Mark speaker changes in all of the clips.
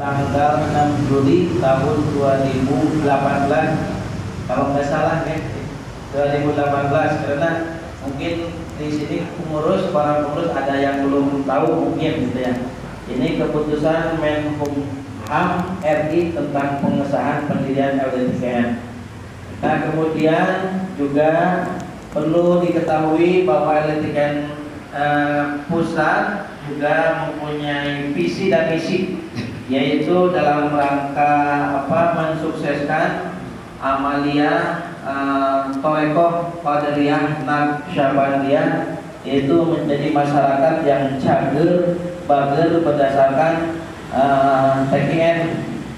Speaker 1: tanggal 6 Juli tahun 2018, kalau nggak salah ya, 2018. Karena mungkin di sini para pengurus ada yang belum tahu mungkin gitu ya. Ini keputusan Menkumham RI tentang pengesahan pendirian LDTKN. Nah, kemudian juga perlu diketahui bahwa LDTKN pusat juga mempunyai visi dan misi, yaitu dalam rangka mensukseskan amalia Thorekoh Qadariyah Naqsyabandiyah, yaitu menjadi masyarakat yang cager bager berdasarkan TKN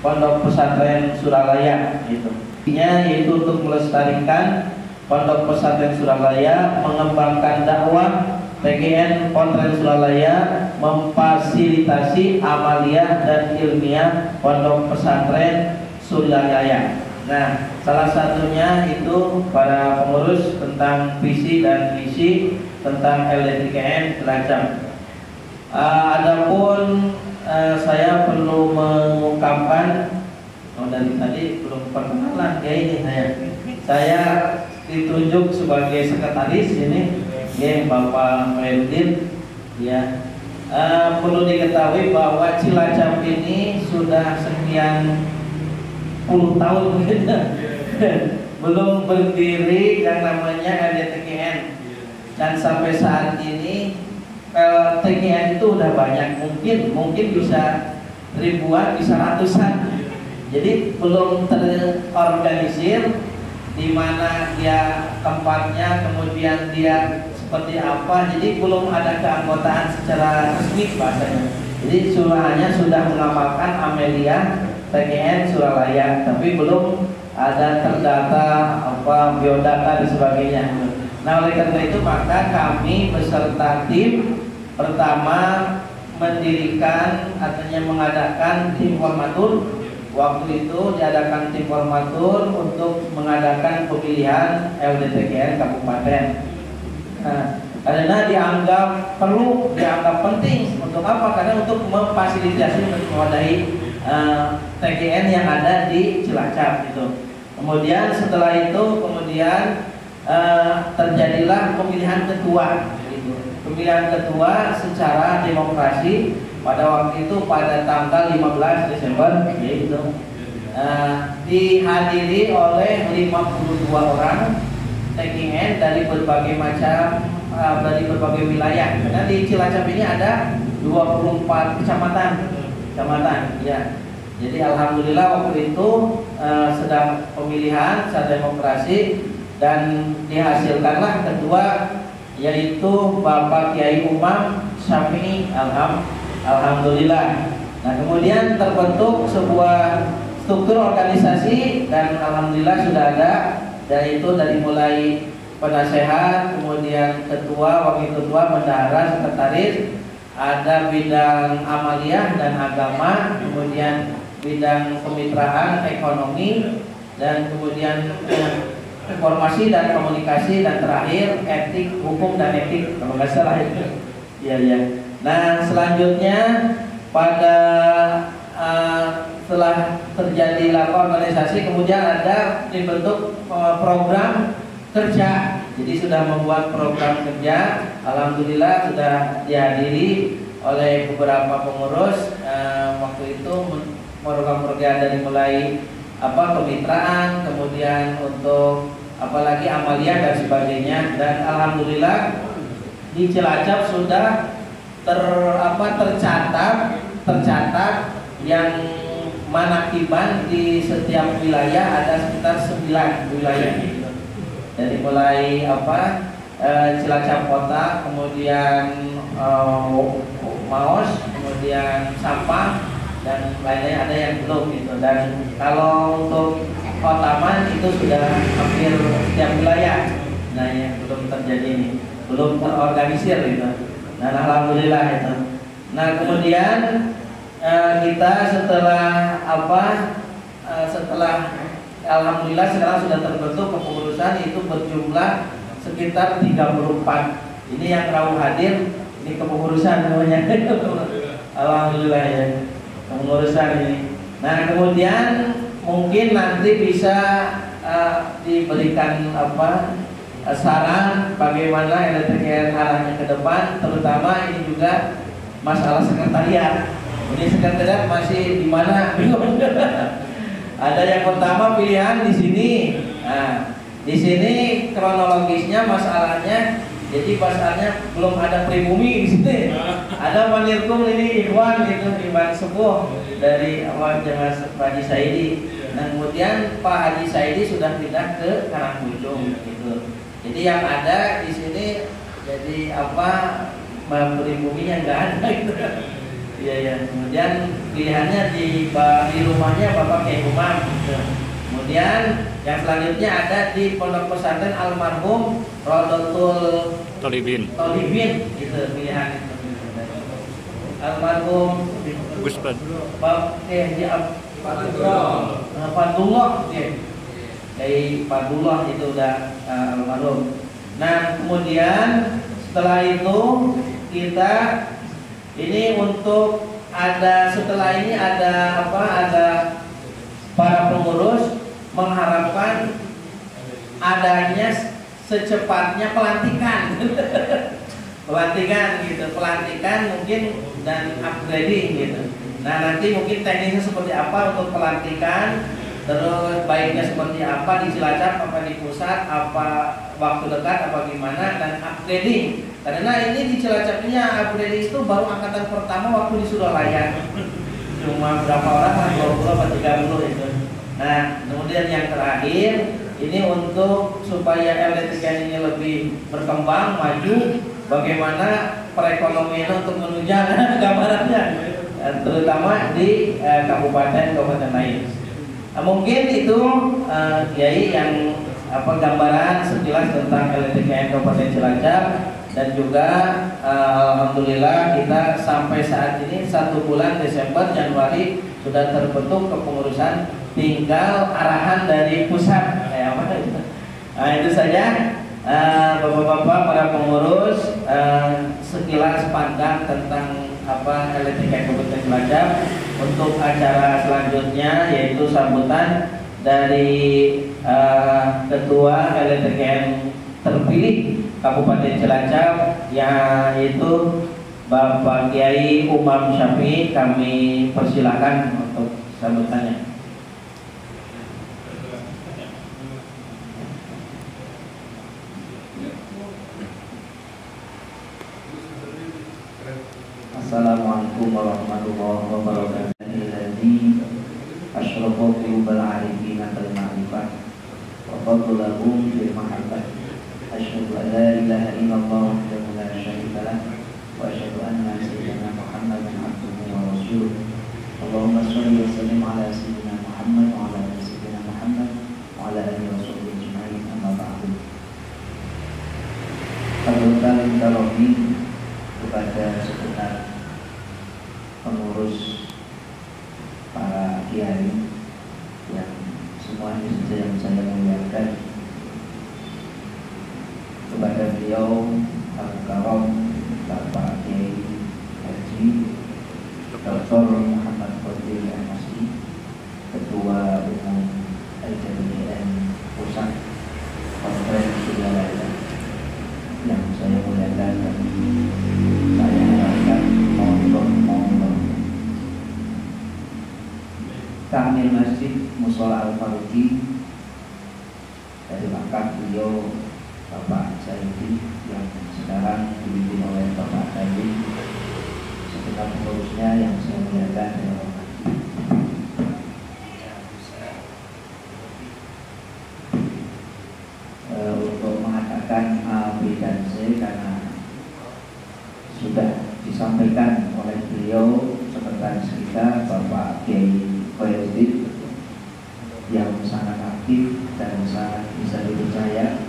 Speaker 1: Pondok Pesantren Suralaya gitu. Intinya yaitu untuk melestarikan Pondok Pesantren Suralaya, mengembangkan dakwah TKN Pesantren Suralaya, memfasilitasi amalia dan ilmiah Pondok Pesantren Suralaya. Nah, salah satunya itu para pengurus tentang visi dan misi tentang LDTKN Cilacap. Adapun saya perlu mengungkapkan, dari tadi belum perkenalan ya, ini saya ditunjuk sebagai sekretaris ini, ya Bapak Melvin. Ya, perlu diketahui bahwa Cilacap ini sudah sekian puluh tahun belum berdiri yang namanya LDTKN, dan sampai saat ini TKN itu udah banyak, mungkin bisa ribuan, bisa ratusan. Jadi belum terorganisir di mana dia tempatnya, kemudian dia seperti apa. Jadi belum ada keanggotaan secara resmi bahasanya. Jadi hanya sudah mengamalkan amelia TKN Suralaya, tapi belum ada terdata biodata dan sebagainya. Nah, oleh karena itu maka kami beserta tim pertama mendirikan, artinya mengadakan tim formatur. Waktu itu diadakan tim formatur untuk mengadakan pemilihan LDTKN Kabupaten. Nah, karena dianggap penting untuk apa? Karena untuk memfasilitasi, mewadahi TKN yang ada di Cilacap gitu. Kemudian setelah itu terjadilah pemilihan ketua gitu. Pemilihan ketua secara demokrasi pada waktu itu pada tanggal 15 Desember yaitu dihadiri oleh 52 orang TKN dari berbagai macam dari berbagai wilayah. Karena di Cilacap ini ada 24 kecamatan ya. Jadi alhamdulillah waktu itu sedang pemilihan secara demokrasi dan dihasilkanlah ketua, yaitu Bapak Kiai Umam Syafi'i. Alhamdulillah. Nah, kemudian terbentuk sebuah struktur organisasi dan alhamdulillah sudah ada, yaitu dari mulai penasehat, kemudian ketua, wakil ketua, bendahara, sekretaris, ada bidang amaliyah dan agama, kemudian bidang kemitraan, ekonomi, dan kemudian informasi dan komunikasi, dan terakhir etik, hukum dan etik kalau nggak salah itu. Ya. Nah, selanjutnya pada setelah terjadi organisasi, kemudian ada dibentuk program kerja. Jadi sudah membuat program kerja, alhamdulillah sudah dihadiri oleh beberapa pengurus. Waktu itu program kerja dari mulai kemitraan, kemudian untuk apalagi amalia dan sebagainya. Dan alhamdulillah di Cilacap sudah tercatat yang manakiban di setiap wilayah ada sekitar 9 wilayah. Dari mulai Cilacap Kota, kemudian Maos, kemudian Sampang, dan lainnya ada yang belum gitu. Dan kalau untuk Kotaman itu sudah hampir setiap wilayah. Nah, yang belum terjadi ini, belum terorganisir gitu. Dan alhamdulillah itu. Nah, kemudian kita setelah alhamdulillah sekarang sudah terbentuk kepengurusan, itu berjumlah sekitar 34. Ini yang rawuh hadir, ini kepengurusan namanya. Alhamdulillah ya. kepengurusan ini. Nah kemudian mungkin nanti bisa diberikan saran bagaimana LTKN arahnya ke depan, terutama ini juga masalah sekretariat. Ini sekretariat masih di mana bingung. Ada yang pertama pilihan di sini. Nah, di sini kronologisnya masalahnya, jadi pasalnya belum ada pribumi di sini. Ada Manirkum ini Ikhwan itu Iman Sepuh dari awal Jemaah Haji Saidi. Nah, kemudian Pak Haji Saidi sudah pindah ke Karangkunjung gitu. Jadi yang ada di sini jadi pribuminya nggak ada gitu. Iya ya. Kemudian pilihannya di rumahnya Bapak Kiai Umam gitu. Kemudian yang selanjutnya ada di Pondok Pesantren Almarhum Rodotul Tolibin gitu pilihan itu. Almarhum Gus Padullah Kiai Padullah itu udah almarhum. Nah kemudian setelah itu kita ini untuk setelah ini ada para pengurus mengharapkan adanya secepatnya pelantikan pelantikan mungkin dan upgrading gitu. Nah nanti mungkin teknisnya seperti apa untuk pelantikan, terus baiknya seperti apa di Cilacap, apa di pusat, apa waktu dekat, apa gimana, dan upgrading. Karena ini di Cilacapnya upgrading itu baru angkatan pertama waktu di Suralaya, cuma berapa orang, 20 atau 30 itu. Nah kemudian yang terakhir ini untuk supaya LTKN ini lebih berkembang maju, bagaimana perekonomian untuk menunjang gambarannya, terutama di kabupaten lain. Nah, mungkin itu Kiai yang gambaran sekilas tentang LTKN Kabupaten Cilacap, dan juga alhamdulillah kita sampai saat ini 1 bulan Desember Januari sudah terbentuk kepengurusan, tinggal arahan dari pusat. Nah itu saja bapak-bapak para pengurus, sekilas pandang tentang LTKN Kabupaten Cilacap. Untuk acara selanjutnya yaitu sambutan dari Ketua LTKN terpilih Kabupaten Cilacap, yaitu Bapak Kiai Umam Syafi'i. Kami persilakan untuk sambutannya. Assalamualaikum warahmatullahi wabarakatuh. Alladzi asyrafa qulubal arifina bil ma'rifah wa fadlahum bil mahabbah. Asyhadu an la ilaha illallah wahdahu la syarika lah wa asyhadu anna sayyidina Muhammadan abduhu wa rasuluh. Allahumma shalli wa sallim ala sayyidina Muhammad wa ala ali sayyidina Muhammad wa ala alihi wa sahbihi ajma'in. Amma ba'du. Hadratul Karamin, kepada segenap pengurus, para kiai yang semuanya yang saya muliakan, kepada beliau Al-Karam Bapak Kiai Haji Dr. Muhammad Fadil MSI, Ketua Umum LTKN Pusat Konferensi Suralaya, yang saya muliakan dan saya harapkan mohon Kamil Masjid Mushola Al-Faruqi, dari langkah beliau Bapak Saidi yang sekarang dipimpin oleh Bapak Saidi, sekitar pengurusnya yang saya muliakan dan hormati. Untuk mengatakan A, B, dan C karena sudah disampaikan oleh beliau sekretaris kita Bapak Kiai Khairuddin, yang sangat aktif dan sangat bisa dipercaya.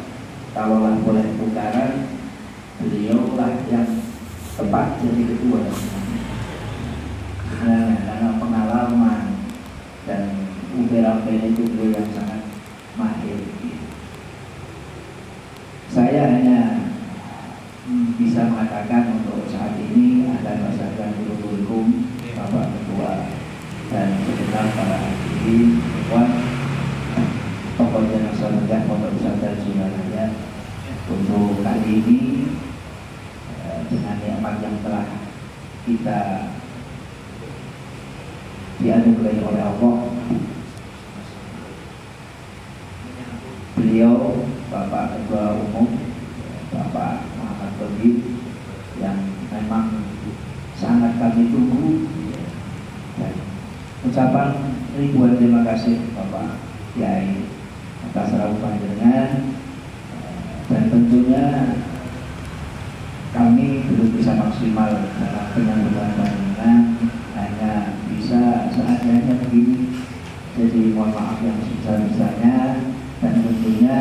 Speaker 1: Kalaulah boleh putaran, beliau lah yang tepat jadi ketua. Karena pengalaman dan upaya itu beliau yang sangat mahir. Saya hanya bisa mengatakan untuk saat ini ada berdasarkan kurikulum Bapak Ketua
Speaker 2: segenap para hadirin ikhwan tokoh Jannah Saladah Pondok Pesantren Sunaraya. Untuk kali ini dengan nikmat yang telah kita dianugerahi oleh Allah, beliau Bapak Ketua Umum Bapak Muhammad Tobib yang memang sangat kami tunggu, dan ucapan ribuan terima kasih Bapak Kiai atas rawuh panjenengan, dan tentunya kami belum bisa maksimal dalam penyambutan panjenengan, hanya bisa seadanya begini. Jadi mohon maaf yang sebesar-besarnya, dan tentunya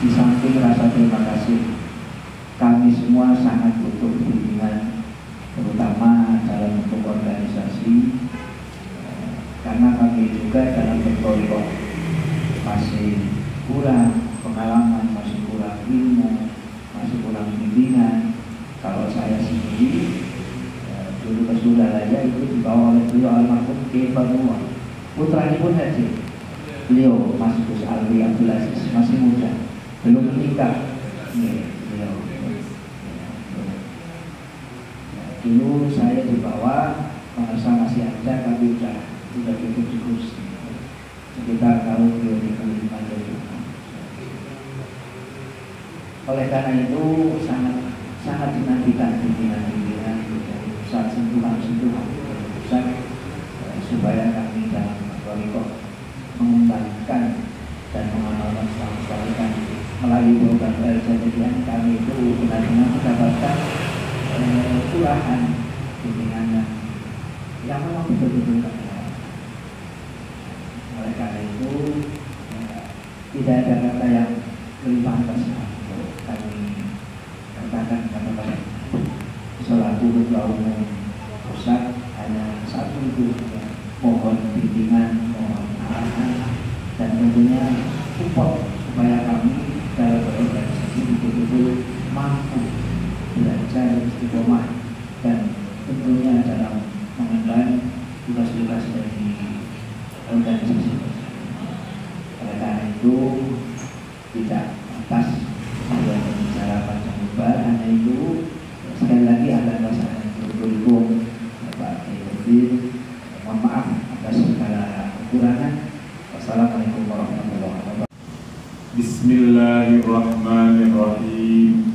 Speaker 2: di samping rasa terima kasih, kami semua sangat butuh bimbingan, terutama dalam bentuk organisasi, karena kami juga dalam bentuk masih kurang pengalaman, masih kurang ilmu, masih kurang bimbingan. Kalau saya sendiri dulu ke Suralaya itu dibawa oleh beliau almarhum Kiai Banua, putranya pun haji. Beliau Mas Gus Alwi Abdul Aziz masih muda, belum menikah. Beliau dulu saya dibawa masa masih ada, kami sudah cukup di kursi sekitar tahun 2005. Oleh karena itu sangat dinantikan pimpinan-pimpinan dari pusat, sentuhan-sentuhan pusat, supaya kami dalam Torikoh mengembangkan dan mengamalkan sekalian melalui program LJDN kami itu benar-benar mendapatkan curahan pimpinan yang memang betul-betul kenal. Oleh karena itu tidak ada kata yang lebih pantas kami katakan kepada selaku Ketua Umum Pusat hanya satu itu, mohon bimbingan, mohon arahan, dan tentunya support supaya kami dalam berorganisasi betul-betul mampu belajar istiqomah dan tentunya dalam mengemban tugas-tugas dari organisasi. Oleh karena itu tidak atas saya berbicara panjang lebar, hanya itu sekali lagi akan pasangan berhubung Bapak Kiai. Mohon maaf atas segala kekurangan. Wassalamualaikum warahmatullahi wabarakatuh.
Speaker 3: Bismillahirrahmanirrahim.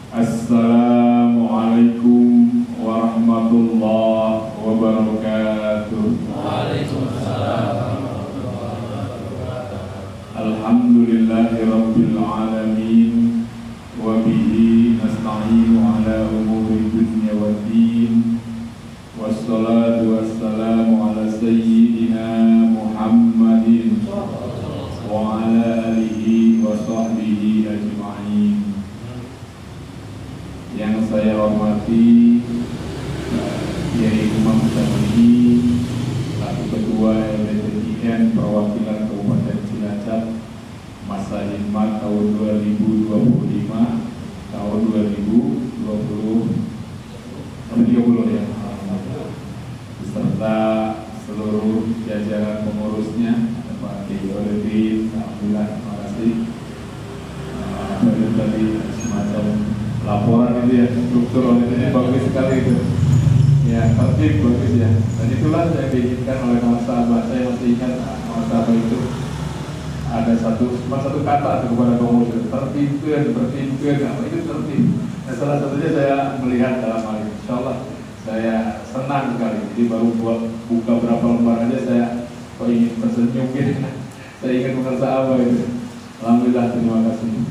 Speaker 3: Assalamualaikum warahmatullahi wabarakatuh. Waalaikumsalam. Alhamdulillahi rabbil alamin, wa bihi nasta'inu ala umuri dunya waddin, wassalatu wassalamu ala sayyidina Muhammadin wa ala alihi wa sahbihi ajma'in. Yang saya hormati Kiai Umam Syamili, selaku Ketua LDTN Perwakilan Kabupaten Cilacap, masa hikmat tahun 2025 tahun 2030 ya, beserta seluruh jajaran pengurusnya, Pak Kiai Olivin, alhamdulillah, terima kasih. Tadi semacam laporan itu ya, struktur auditnya bagus sekali itu. Ya, tertib bagus ya. Dan itulah saya diinginkan oleh sahabat saya, masih ingat sahabat itu ada cuma satu kata kepada pengurus, tertibkan, apa itu tertib. Nah, salah satunya saya melihat dalam hal ini. Insyaallah saya senang sekali. Jadi baru buka berapa lembar aja saya kok ingin tersenyum gitu. Saya ingin merasa apa itu. Alhamdulillah, terima kasih.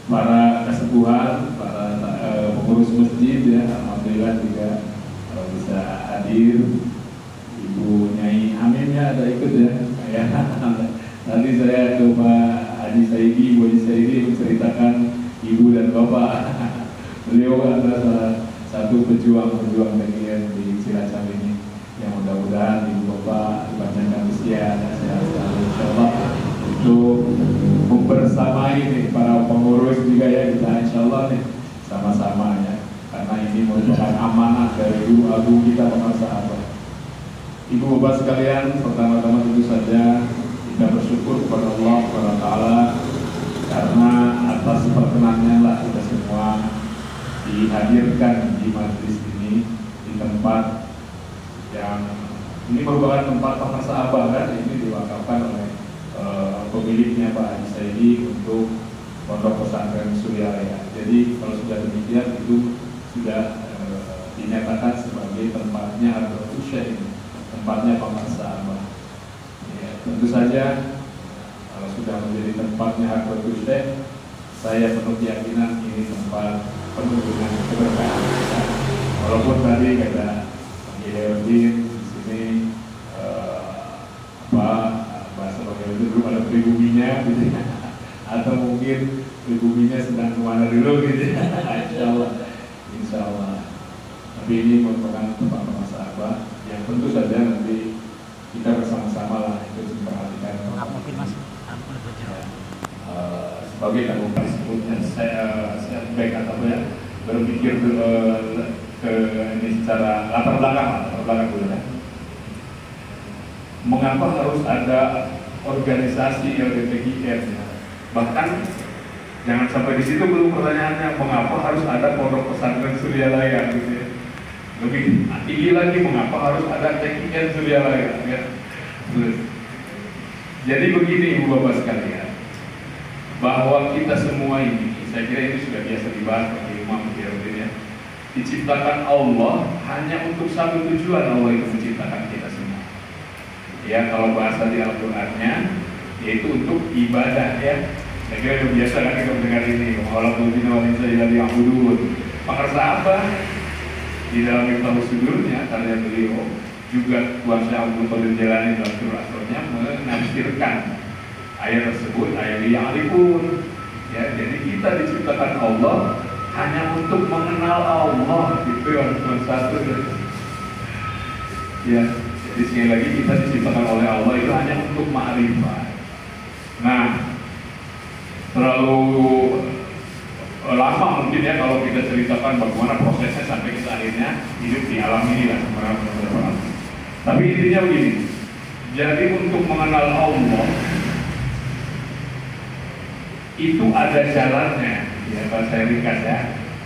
Speaker 3: Para kesepuhan, para pengurus masjid ya, alhamdulillah juga bisa hadir. Ibu Nyai Amin ya ada ikut ya. Nanti saya ke Pak Haji Saidi, Ibu Haji Saidi menceritakan ibu dan bapak. Beliau adalah salah satu pejuang bagian di Cilacap ini. Yang mudah-mudahan ibu bapak dipanjangkan usia dan sehat selalu, insyaallah, untuk membersamai nih para pengurus juga ya, kita insyaallah nih sama-sama ya. karena ini merupakan amanah dari guru agung kita para sahabat. Ibu bapak sekalian, pertama-tama tentu saja kita bersyukur kepada Allah Subhanahu wa taala karena atas perkenannya lah kita semua dihadirkan di majelis ini, di tempat yang ini merupakan tempat para sahabat, kan? Ini diwakafkan oleh pemiliknya Pak Haji Saidi untuk Pondok Pesantren Suryalaya. Jadi kalau sudah demikian itu sudah dinyatakan sebagai tempatnya Hadratus Syekh, tempatnya para sahabat. Ya, tentu saja kalau sudah menjadi tempatnya Hadratus Syekh, saya penuh keyakinan ini tempat penuh dengan keberkahan. Ya. Walaupun tadi kata Pak Yudin di sini bahasa Pak Yudin belum ada pribuminya, gitu ya. Atau mungkin pribuminya sedang kemana dulu, gitu ya. Insya Allah. Tapi ini merupakan tempat para sahabat yang tentu saja nanti kita bersama-sama lah ikut memperhatikan.
Speaker 4: Mungkin Mas,
Speaker 3: sebagai tanggung sebutnya saya baik atau ya berpikir ke ini secara latar belakang dulu ya. Mengapa harus ada organisasi LDPGM? Bahkan jangan sampai di situ belum pertanyaannya, mengapa harus ada Pondok Pesantren Suryalaya, gitu ya. Lebih tinggi lagi, mengapa harus ada TKN Suryalaya, ya. Jadi begini Ibu Bapak sekalian, bahwa kita semua ini, saya kira ini sudah biasa dibahas oleh Imam ya, diciptakan Allah hanya untuk satu tujuan. Allah itu menciptakan kita semua. Ya, kalau bahasa di Al-Qur'annya yaitu untuk ibadah, ya. Saya kira sudah biasa kan kita mendengar ini. Walaupun pengersa apa di dalam Miftahus Sudurnya karya beliau juga Tuan Syekh Abdul Qadir Jailani dalam surah-surahnya menafsirkan ayat tersebut, ayat yang alipun. Ya, jadi kita diciptakan Allah hanya untuk mengenal Allah, gitu ya, satu. Ya, jadi sekali lagi kita diciptakan oleh Allah itu hanya untuk ma'rifat. Nah, terlalu lama mungkin ya kalau kita ceritakan bagaimana prosesnya sampai kita akhirnya hidup di alam ini lah. Tapi intinya begini, jadi untuk mengenal Allah itu ada jalannya, ya Pak saya ringkas ya,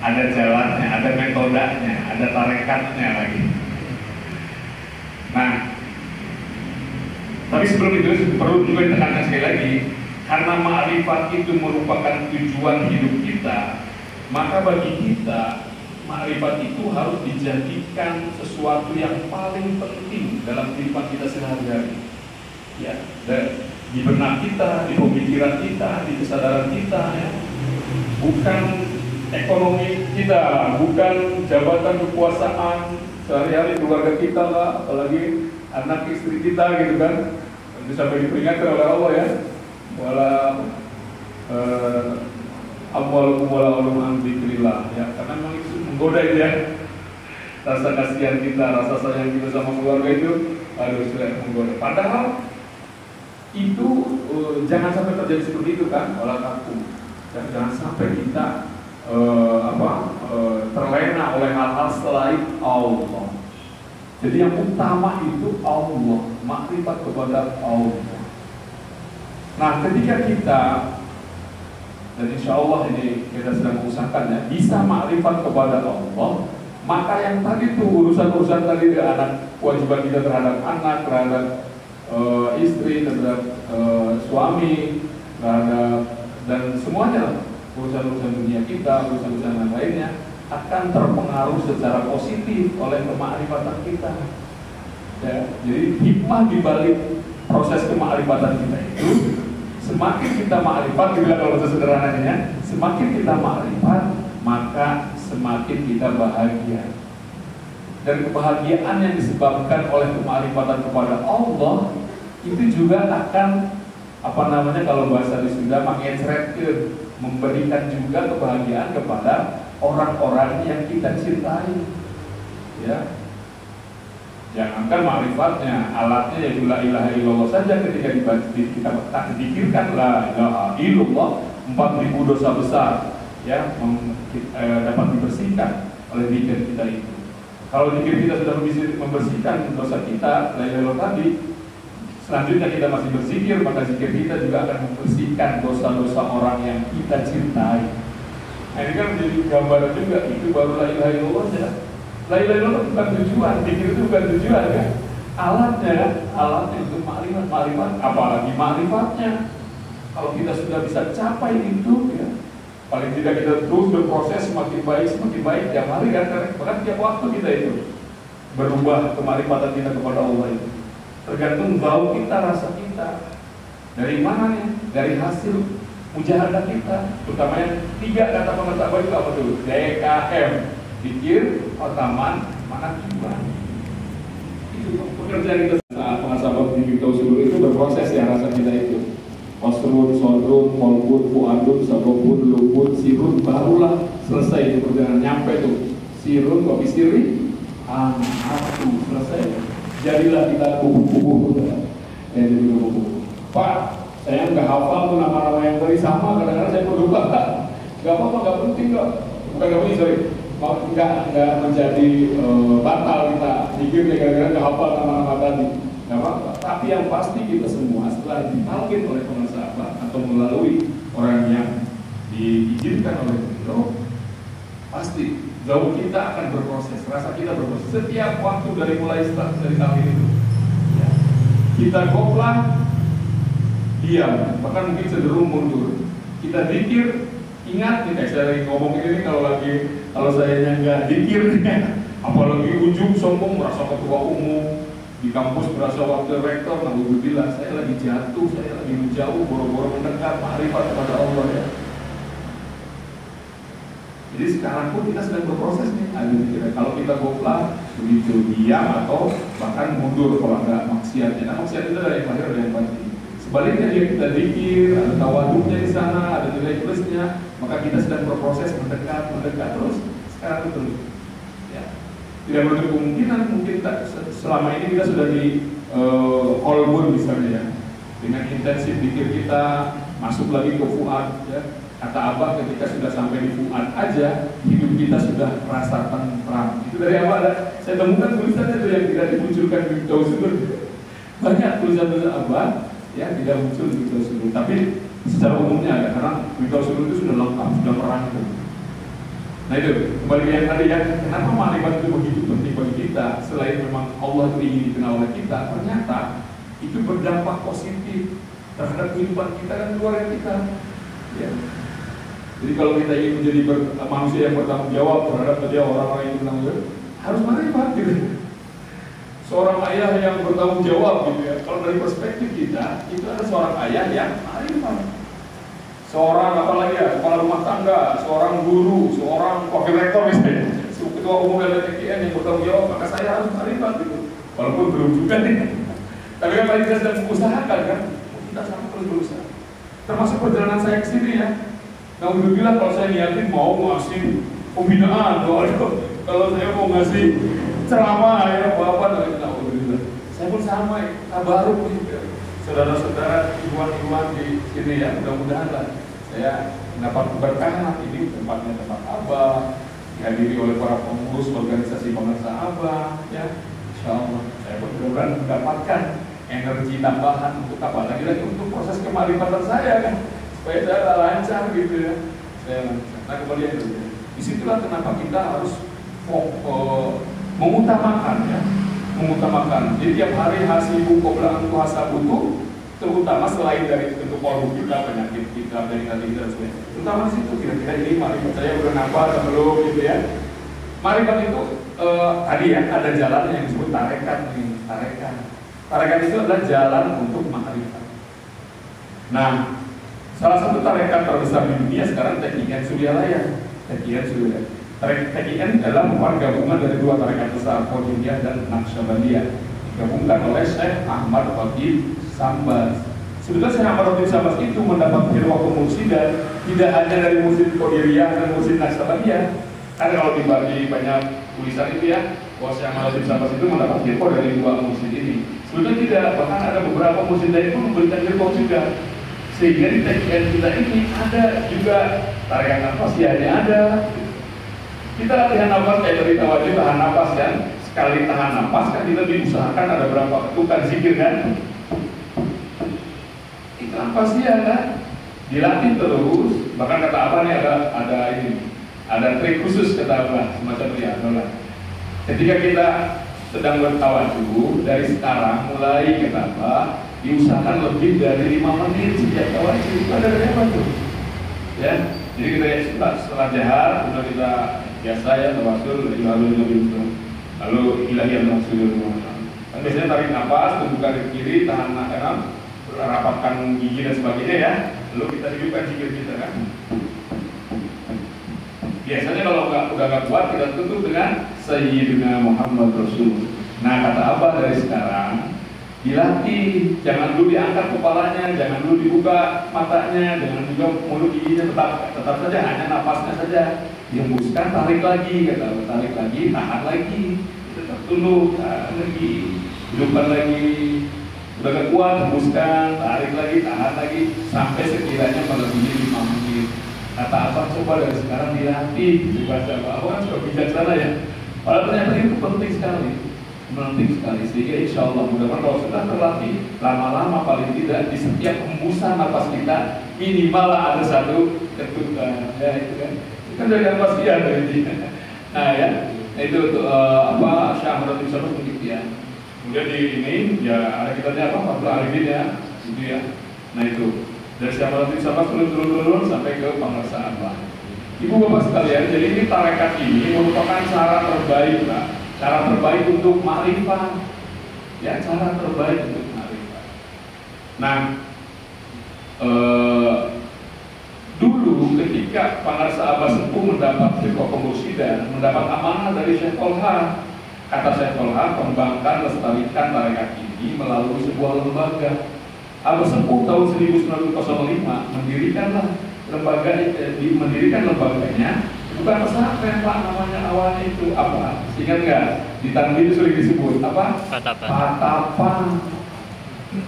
Speaker 3: ada jalannya, ada metodenya, ada tarekatnya lagi. Nah, tapi sebelum itu perlu juga ditekankan sekali lagi, karena ma'rifat itu merupakan tujuan hidup kita, maka bagi kita ma'rifat itu harus dijadikan sesuatu yang paling penting dalam kehidupan kita sehari-hari. Ya, dan di benak kita, di pemikiran kita, di kesadaran kita, ya. Bukan ekonomi kita, bukan jabatan kekuasaan sehari-hari keluarga kita lah, apalagi anak istri kita, gitu kan. Itu sampai diperingatkan oleh Allah ya. Wala amwalukum wala aulum an dzikrillah, ya, karena memang itu menggoda itu ya. Rasa kasihan kita, rasa sayang kita sama keluarga itu sudah menggoda. Padahal itu jangan sampai terjadi seperti itu kan, olah kaku. Dan jangan sampai kita terlena oleh hal-hal selain Allah. Jadi yang utama itu Allah, makrifat kepada Allah. Nah, ketika kita, dan insya Allah ini kita sedang mengusahakan ya, bisa makrifat kepada Allah, maka yang tadi itu urusan-urusan tadi anak, kewajiban kita terhadap anak, terhadap istri, terhadap suami, terhadap dan semuanya urusan-urusan dunia kita, urusan-urusan yang lainnya akan terpengaruh secara positif oleh kemakrifatan kita. Ya, jadi hikmah dibalik proses kemakrifatan kita itu, semakin kita makrifat, juga kalau sesederhananya, semakin kita makrifat, maka semakin kita bahagia. Dan kebahagiaan yang disebabkan oleh kemakrifatan kepada Allah itu juga akan kalau bahasa di Sunda mengecretkeun, memberikan juga kebahagiaan kepada orang-orang yang kita cintai. Ya. Jangankan ma'rifatnya, alatnya yaitu la ilaha illallah saja ketika kita dipikirkan la ilaha illallah 4000 dosa besar ya dapat dibersihkan. oleh zikir kita itu. Kalau zikir kita sudah membersihkan dosa kita, la ilaha illallah tadi, selanjutnya kita masih berzikir, maka zikir kita juga akan membersihkan dosa-dosa orang yang kita cintai. Nah, ini kan menjadi gambaran juga, itu baru la ilaha illallah ya. La ilaha illallah bukan tujuan, zikir itu bukan tujuan ya. Alatnya untuk makrifat, apalagi makrifatnya. Kalau kita sudah bisa capai itu ya, paling tidak kita terus berproses semakin baik ya, mari kan, bahkan tiap waktu kita itu berubah kemarifatan kita kepada Allah itu. Tergantung bau kita, rasa kita. Dari mana nih? Dari hasil mujahadah kita. Utamanya 3 kata pengetahuan itu apa tuh? DKM, pikir, otaman, mana tujuan. Itu pekerjaan kita saat pengasabat di Tauhid itu berproses ya, rasa kita itu. Wasrun, sodrun, kolbun, fuadun, sabobun, lubun, sirun, barulah selesai itu perjalanan, nyampe tuh sirun, kopi siri, aku selesai. Jadilah kita kubu-kubu jadi kubu-kubu. Pak, saya nggak hafal tuh nama-nama yang tadi sama, kadang-kadang saya berlupa. Nggak apa-apa, nggak penting kok. Bukan nggak penting, sorry. Nggak menjadi batal kita pikir kadang-kadang nggak hafal nama-nama tadi. Nggak apa-apa. Tapi yang pasti kita semua setelah ditalkin oleh pengasabat atau melalui orang yang diizinkan oleh Allah, pasti jauh kita akan berproses, rasa kita berproses setiap waktu dari mulai start dari tahun itu. Ya. Kita koplah, diam, bahkan mungkin cenderung mundur. Kita zikir, ingat nih, saya lagi ngomong ini kalau saya nggak zikir, apalagi ujung sombong merasa ketua umum di kampus, berasa wakil rektor, naudzubillah, saya lagi jatuh, saya lagi menjauh, boro-boro mendekat ma'rifat kepada Allah ya. Jadi sekarang pun kita sedang berproses nih, kalau kita goplah begitu diam atau bahkan mundur kalau nggak maksiat. Karena maksiat itu dari yang lahir ada yang batin. Sebaliknya dia kita zikir, ada tawaduknya di sana, ada nilai plusnya, maka kita sedang berproses mendekat terus. Sekarang betul. Ya. Tidak menutup kemungkinan mungkin selama ini kita sudah di kolbun misalnya ya, dengan intensif zikir kita masuk lagi ke fuad ya. Kata Abah ketika sudah sampai di fuad aja, hidup kita sudah merasa tentram. Itu dari Abah saya temukan tulisannya itu yang tidak dimunculkan di Tauhid. Banyak tulisan-tulisan Abah ya tidak muncul di Tauhid. Tapi secara umumnya ada, karena di Tauhid itu sudah lengkap, sudah merangkum. Nah itu kembali yang tadi ya, kenapa makrifat itu begitu penting bagi kita? Selain memang Allah itu ingin dikenal oleh kita, ternyata itu berdampak positif terhadap kehidupan kita dan keluarga kita. Ya. Jadi kalau kita ingin menjadi manusia yang bertanggung jawab terhadap orang-orang yang bertanggung jawab, harus makrifat gitu. Seorang ayah yang bertanggung jawab gitu ya. Kalau dari perspektif kita, itu ada seorang ayah yang makrifat. Seorang apalagi ya, kepala rumah tangga, seorang guru, seorang wakil rektor misalnya, ketua umum LTKN yang bertanggung jawab, maka saya harus makrifat gitu. Walaupun belum juga nih. Tapi kan kita sedang mengusahakan kan, kita sama terus berusaha. Termasuk perjalanan saya ke sini ya. Alhamdulillah kalau saya niatin mau ngasih pembinaan, kalau saya mau ngasih ceramah ya Bapak, alhamdulillah. Saya pun sama ya, tabaruk juga. Saudara-saudara ikhwan-ikhwan di sini ya, mudah-mudahan lah saya mendapat keberkahan. Ini tempatnya tempat Abah, dihadiri oleh para pengurus organisasi pemirsa Abah ya. Insyaallah saya pun mudah-mudahan mendapatkan energi tambahan untuk apa? Lagi-lagi untuk proses kemarifatan saya kan, supaya saya lancar gitu ya. Saya lancar. Nah kembali itu, disitulah kenapa kita harus mengutamakan ya, mengutamakan. Jadi tiap hari hasibu qabla an tuhasabu, terutama selain dari tentu kolbu kita, penyakit kita, dari hati kita dan sebagainya. Terutama di situ kira-kira ini marifat saya udah nampak atau belum gitu ya. Marifat itu tadi ya ada jalan yang disebut tarekat nih, tarekat. Tarekat itu adalah jalan untuk makrifat. Nah, salah satu tarekat terbesar di dunia sekarang TKN Suryalaya. TKN Suryalaya. TKN adalah merupakan gabungan dari dua tarekat besar, Qadiriyah dan Naqsyabandiyah, digabungkan oleh Syekh Ahmad Khatib Sambas. Sebetulnya Syekh Ahmad Khatib Sambas itu mendapat firqah mursidah tidak hanya dari mursid Qadiriyah dan mursid Naqsyabandiyah. Karena kalau dibagi banyak tulisan itu ya, bahwa Syekh Ahmad Khatib Sambas itu mendapat firqah dari dua mursid ini. Sebetulnya tidak, bahkan ada beberapa mursid lain pun memberikan firqah juga. Sehingga di TKN kita ini ada juga tarekat Naqsyabandiyah ada.
Speaker 4: Kita latihan nafas kayak tadi tawajud, tahan nafas kan. Sekali tahan nafas kan kita diusahakan ada berapa ketukan zikir kan. Itu nafas dia kan. Dilatih terus. Bahkan kata apa nih ada ini, ada trik khusus kata apa semacam dia. Ketika kita sedang bertawajuh dari sekarang mulai kata apa, diusahakan lebih dari 5 menit sejak tawajuh. Itu ada dari apa tuh? Ya, jadi kita setelah jahar, sudah kita biasa ya tawasul, lalu ilahi al-maksudul. Kan biasanya tarik nafas, tunjukkan ke kiri, tahan kanan, rapatkan gigi dan sebagainya ya. Lalu kita hidupkan zikir kita kan. Biasanya kalau udah nggak kuat kita tutup dengan Sayyidina Muhammad Rasul. Nah kata Abah dari sekarang dilatih, jangan dulu diangkat kepalanya, jangan dulu dibuka matanya, jangan juga mulut giginya, tetap saja hanya napasnya saja. Dihembuskan, tarik lagi, kata Abah, tarik lagi, tahan lagi, tetap tunduk, tahan lagi, hidupkan lagi. Udah gak kuat, hembuskan, tarik lagi, tahan lagi, sampai sekiranya melebihi 5 menit. Kata Abah coba dari sekarang dilatih, baca Abah kan sudah bijaksana ya. Padahal ternyata itu penting sekali. Sehingga insya Allah mudah-mudahan kalau sudah terlatih lama-lama paling tidak di setiap hembusan nafas kita minimal ada satu ketukan ya itu kan dari nafas dia dari nah ya itu untuk syahratul insyaAllah untuk ya. Kemudian di ini ya ada kitabnya apa Abdul Arifin ya gitu ya. Nah itu dari syahratul insyaAllah turun sampai ke pengersaan Allah. Ibu bapak sekalian, jadi ini tarekat ini merupakan cara terbaik Pak. Cara terbaik untuk ma'rifah. Ya, cara terbaik untuk ma'rifah. Nah, dulu ketika Pangarsa Abah Sepuh mendapat Mursyidiyah, mendapat amanah dari Syekh Tolha. Kata Syekh Tolha, kembangkan, lestarikan tarekat ini melalui sebuah lembaga. Abah Sepuh tahun 1905 mendirikan lembaganya. Bukan pesantren Pak, namanya awalnya itu apa? Ingat nggak? Di Tanjung itu sering disebut apa? Patapan.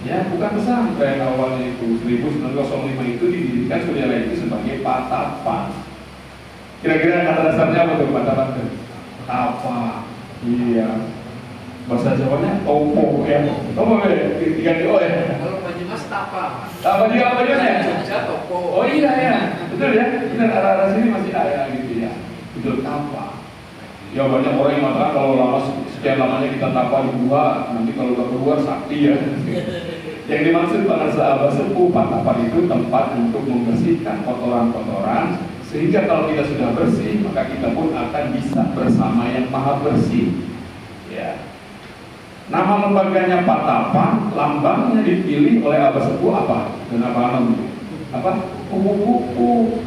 Speaker 4: Ya, bukan pesantren awalnya itu. 1905 itu didirikan saudara itu sebagai patapan. Kira-kira kata dasarnya apa tuh patapan itu? Apa? Iya. Bahasa Jawanya topo ya. Topo ya, diganti o ya.
Speaker 5: Kalau Banyumas tapa.
Speaker 4: Apa juga apa juga ya?
Speaker 5: Topo.
Speaker 4: Oh iya ya, betul ya. Benar arah-arah sini masih ada gitu ya. Betul tapa. Ya banyak orang yang mengatakan kalau lama sekian lamanya kita tapa di gua, nanti kalau udah keluar sakti ya. Yang dimaksud Pangarsa Abah Sepuh patapan itu tempat untuk membersihkan kotoran-kotoran sehingga kalau kita sudah bersih maka kita pun akan bisa bersama yang maha bersih. Ya. Nama lembaganya Patapan, lambangnya dipilih oleh Abah Sepuh apa? Kenapa namanya? Apa? Kupu-kupu.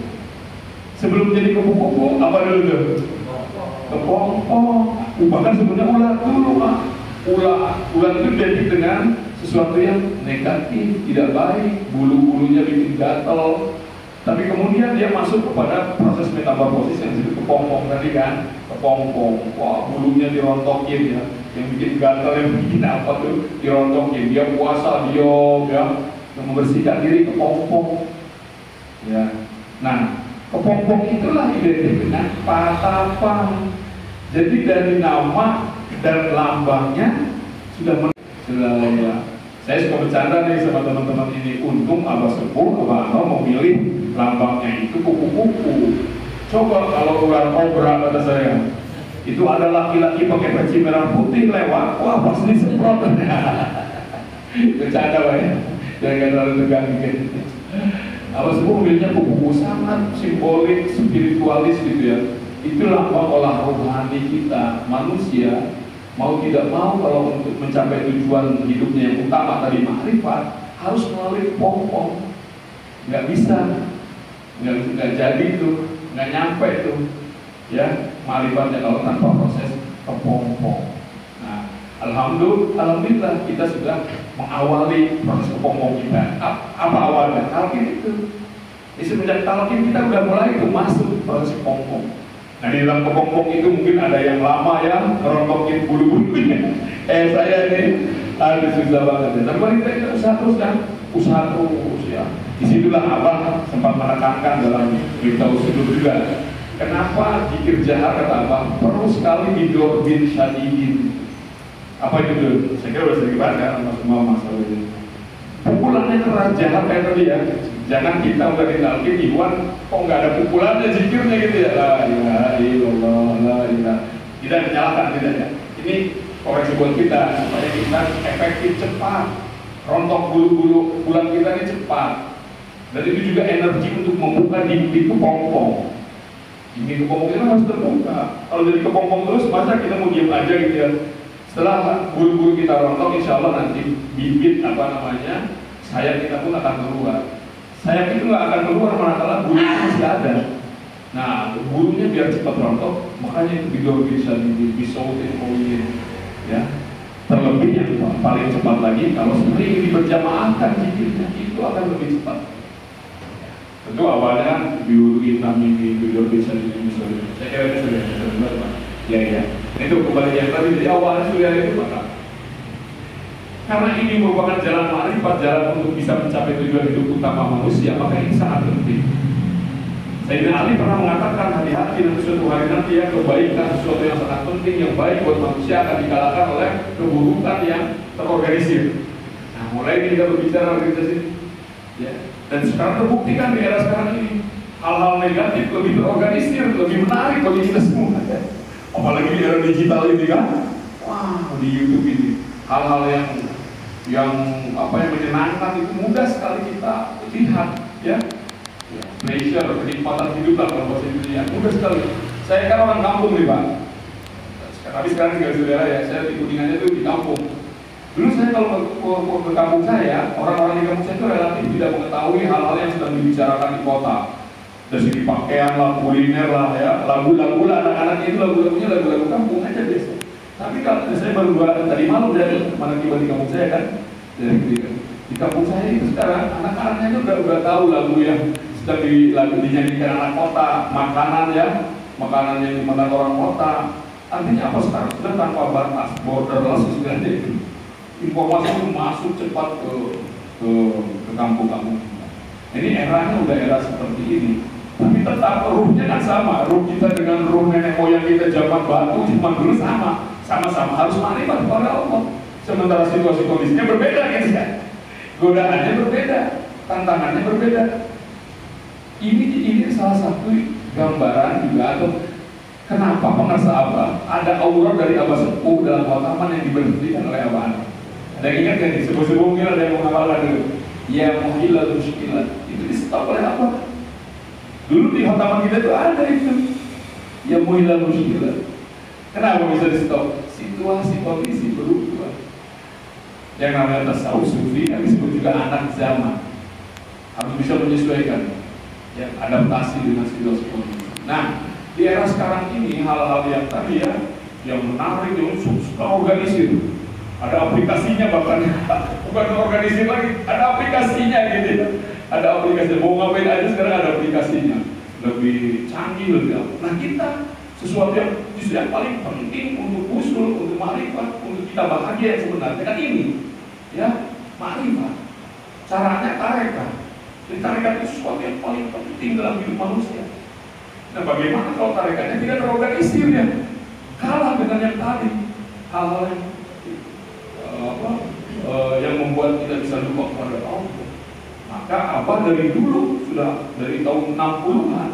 Speaker 4: Sebelum jadi kupu-kupu, apa dulu tuh? Kepompong. Bahkan sebenarnya ular dulu, Pak. Ular itu jadi dengan sesuatu yang negatif, tidak baik, bulu-bulunya bikin gatal. Tapi kemudian dia masuk kepada proses metamorfosis yang disebut kepompong tadi kan? Kepompong. Wah, bulunya dirontokin ya. Yang bikin gatal, yang bikin apa tuh dirontokin. Dia puasa, dia membersihkan diri kepompong. Ya. Nah, kepompong itulah identik dengan patapan. Jadi dari nama dan lambangnya sudah ya. Saya suka bercanda nih sama teman-teman ini. Untung Abah Sepuh, Abah memilih lambangnya itu kupu-kupu. Coba kalau ular kobra kata saya, itu ada laki-laki pakai peci merah putih lewat, wah pasti disemprot. Bercanda Pak ya, jangan terlalu tegang gitu. Abah Sepuh memilihnya kupu-kupu sangat simbolik, spiritualis gitu ya. Itu lambang olah rohani kita, manusia. Mau tidak mau kalau untuk mencapai tujuan hidupnya yang utama tadi makrifat harus melalui kepompong. Nggak bisa, nggak jadi itu, nggak nyampe itu, ya makrifatnya kalau tanpa proses kepompong. Nah, alhamdulillah kita sudah mengawali proses kepompong kita. Apa awalnya? Talqin itu. Di semenjak talqin kita udah mulai itu masuk proses kepompong. Nah di dalam kepompong itu mungkin ada yang lama ya, ngerontokin bulu-bulunya. Saya ini ada susah banget ya. Tapi kita usaha terus kan, usaha terus ya. Disitulah Abah sempat menekankan dalam berita usul juga. Kenapa zikir jahar kata apa? Perlu sekali didorbin syadihin. Apa itu dulu? Saya kira udah sering banget kan sama semua masalah ini. Pukulannya keras jahar kayak tadi ya. Jangan kita udah ditalkin Iwan, kok nggak ada pukulannya zikirnya gitu ya. La ilaha illallah, la ilaha. Tidak menyalahkan tidak ya. Ini koreksi buat kita supaya kita efektif cepat. Rontok bulu-bulu bulan kita ini cepat. Dan itu juga energi untuk membuka di kepompong. Ini kepompong kita harus terbuka. Kalau jadi kepompong terus, masa kita mau diam aja gitu ya. Setelah bulu-bulu kita rontok, insya Allah nanti bibit sayap kita pun akan keluar. Sayap itu nggak akan keluar manakala bulu itu masih ada. Nah, bulunya biar cepat rontok, makanya itu bisa disautin ya. Terlebih yang paling cepat lagi, kalau sering diberjamaahkan zikirnya, itu akan lebih cepat. Tentu awalnya diurutin mimpi tidur bisa misalnya. Saya kira itu sudah benar Pak. Ya. Itu kembali yang tadi dari awalnya sudah itu Pak. Karena ini merupakan jalan ma'rifat, jalan untuk bisa mencapai tujuan hidup utama manusia, maka ini sangat penting. Sayyidina Ali pernah mengatakan hati-hati nanti suatu hari nanti ya kebaikan sesuatu yang sangat penting yang baik buat manusia akan dikalahkan oleh keburukan yang terorganisir. Nah, mulai kita berbicara organisasi, ya. Dan sekarang terbuktikan di era sekarang ini hal-hal negatif lebih terorganisir, lebih menarik bagi kita semua. Ya. Apalagi di era digital ini kan, wah di YouTube ini hal-hal yang menyenangkan itu mudah sekali kita lihat, ya. Pleasure, kenikmatan hidup lah kalau bahasa Indonesia mudah sekali. Saya kan orang kampung nih Pak. Tapi sekarang tinggal di daerah ya. Saya di Kuningannya itu di kampung. Dulu saya kalau ke kampung saya, orang-orang di kampung saya itu relatif tidak mengetahui hal-hal yang sedang dibicarakan di kota. Dari segi pakaian lah, kuliner lah, ya, lagu-lagu lah, anak-anak itu lagu-lagunya lagu-lagu kampung aja biasa. Tapi kalau saya baru tadi malam dari mana tiba di kampung saya kan, di kampung saya itu sekarang anak-anaknya itu udah tahu lagu yang sedang dinyanyikan anak kota, makanan yang dimakan orang kota. Artinya apa sekarang sudah tanpa batas, borderless istilahnya itu. Informasi itu masuk cepat ke kampung-kampung. Ini eranya udah era seperti ini. Tapi tetap ruhnya kan sama. Ruh kita dengan ruh nenek moyang kita zaman batu cuma dulu sama-sama harus marifat kepada Allah. Sementara situasi kondisinya berbeda gitu kan. Godaannya berbeda, tantangannya berbeda. Ini salah satu gambaran juga atau kenapa pengersa Abah ada aura dari Abah Sepuh dalam khataman yang diberhentikan oleh Abah Anak. Ada yang ingat kan nih, sebuah mungkin ada yang menghafalkan dulu. Ya muhilal muskilat itu di stop oleh apa? Dulu di khataman kita itu ada itu. Ya muhilal muskilat. Kenapa bisa di stop? Situasi kondisi berubah. Yang namanya tasawuf sufi yang disebut juga anak zaman harus bisa menyesuaikan, ya, adaptasi dengan situasi kondisi. Nah, di era sekarang ini hal-hal yang tadi ya, yang menarik, yang suka organisir. Ada aplikasinya bahkan, bukan organisir lagi, ada aplikasinya gitu ya. Ada aplikasi, mau ngapain aja sekarang ada aplikasinya. Lebih canggih, lebih apa. Nah kita, sesuatu yang justru yang paling penting untuk usul, untuk ma'rifat, untuk kita bahagia sebenarnya kan ini. Ya, ma'rifat. Caranya tarekat. Jadi tarekat itu sesuatu yang paling penting dalam hidup manusia. Nah bagaimana kalau tarekatnya tidak terorganisir ya? Kalah dengan yang tadi. Hal-hal yang membuat kita bisa lupa kepada Allah. Maka Abah dari dulu sudah dari tahun 60-an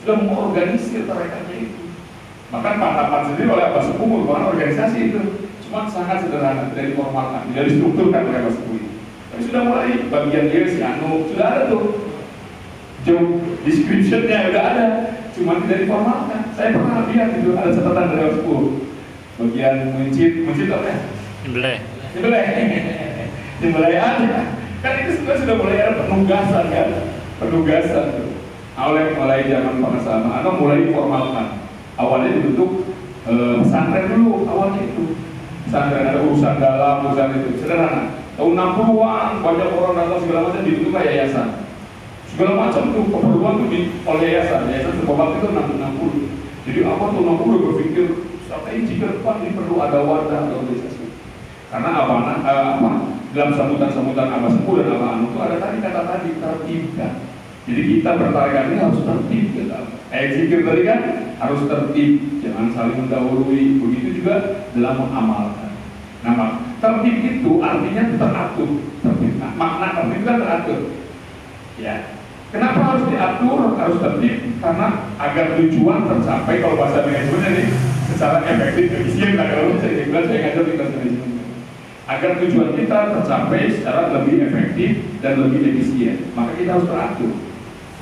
Speaker 4: sudah mengorganisir tarekatnya itu. Bahkan Pantapan sendiri oleh Abah Sepuh merupakan organisasi itu. Cuma sangat sederhana, tidak diformalkan, tidak distrukturkan oleh Abah Sepuh. Tapi sudah mulai bagian dia si Anu sudah ada tuh. Job description-nya udah ada, cuma tidak diformalkan. Saya pernah lihat itu ada catatan dari Abah Sepuh. Bagian mencit apa ya? Nyembelih aja. Kan itu sudah mulai ada penugasan kan, penugasan tuh. Mulai zaman pengesahan, atau mulai diformalkan. Awalnya dibentuk pesantren dulu, awalnya itu. Pesantren ada urusan dalam, urusan itu sederhana. Tahun 60-an banyak orang datang segala macam dibentuk kayak yayasan. Segala macam tuh keperluan tuh oleh yayasan sekolah itu 60. Jadi apa tuh 60 berpikir sampai jika depan ini perlu ada wadah organisasi. Karena dalam sambutan Abah Sepuh dan Abah Anu itu ada tadi kata tadi tertibkan. Jadi kita bertarekat ini harus tertib, gitu. Zikir tadi kan harus tertib, jangan saling mendahului. Begitu juga dalam mengamalkan. Nah, tertib itu artinya teratur. Tertib. Nah, makna tertib kan teratur. Ya. Kenapa harus diatur, harus tertib? Karena agar tujuan tercapai, kalau bahasa manajemennya nih, secara efektif, efisien. Nah, kalau saya ngajar di kelas manajemen. Agar tujuan kita tercapai secara lebih efektif dan lebih efisien, maka kita harus teratur.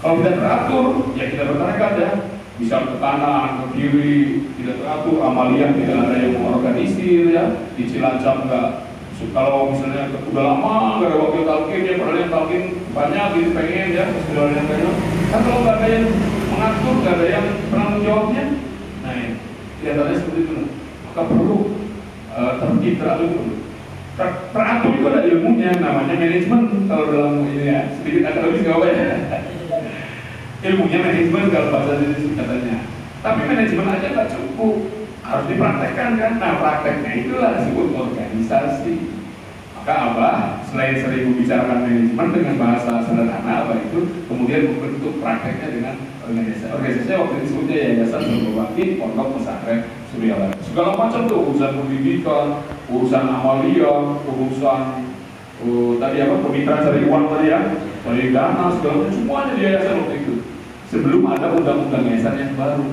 Speaker 4: Kalau tidak teratur, ya kita bertarekat ya, bisa ke kanan, ke kiri, tidak teratur, amalia tidak ada yang mengorganisir ya, di Cilacap enggak. Kalau misalnya udah lama nggak ada wakil talqin ya, padahal yang talqin banyak gitu pengen ya, sudah ada yang pengen. Kan kalau nggak ada yang mengatur, nggak ada yang penanggung jawabnya, nah ya, kelihatannya seperti itu. Maka perlu tertib, teratur perlu. Teratur itu ada ilmunya, namanya manajemen. Kalau dalam ini ya, sedikit akademis nggak apa ya. Ilmunya manajemen kalau bahasa Indonesia katanya. Tapi manajemen aja nggak cukup, harus dipraktekkan kan. Nah, prakteknya itulah disebut organisasi. Maka Abah selain sering membicarakan manajemen dengan bahasa sederhana, Abah itu kemudian membentuk prakteknya dengan organisasi. Organisasinya waktu itu disebutnya Yayasan Berbakti Pondok Pesantren Suryawati. Segala macam tuh, urusan pendidikan, urusan amalia, urusan tadi apa, pemitraan cari uang tadi ya, cari dana, segala macam, semuanya di yayasan waktu itu. Sebelum ada undang-undang yayasan yang baru.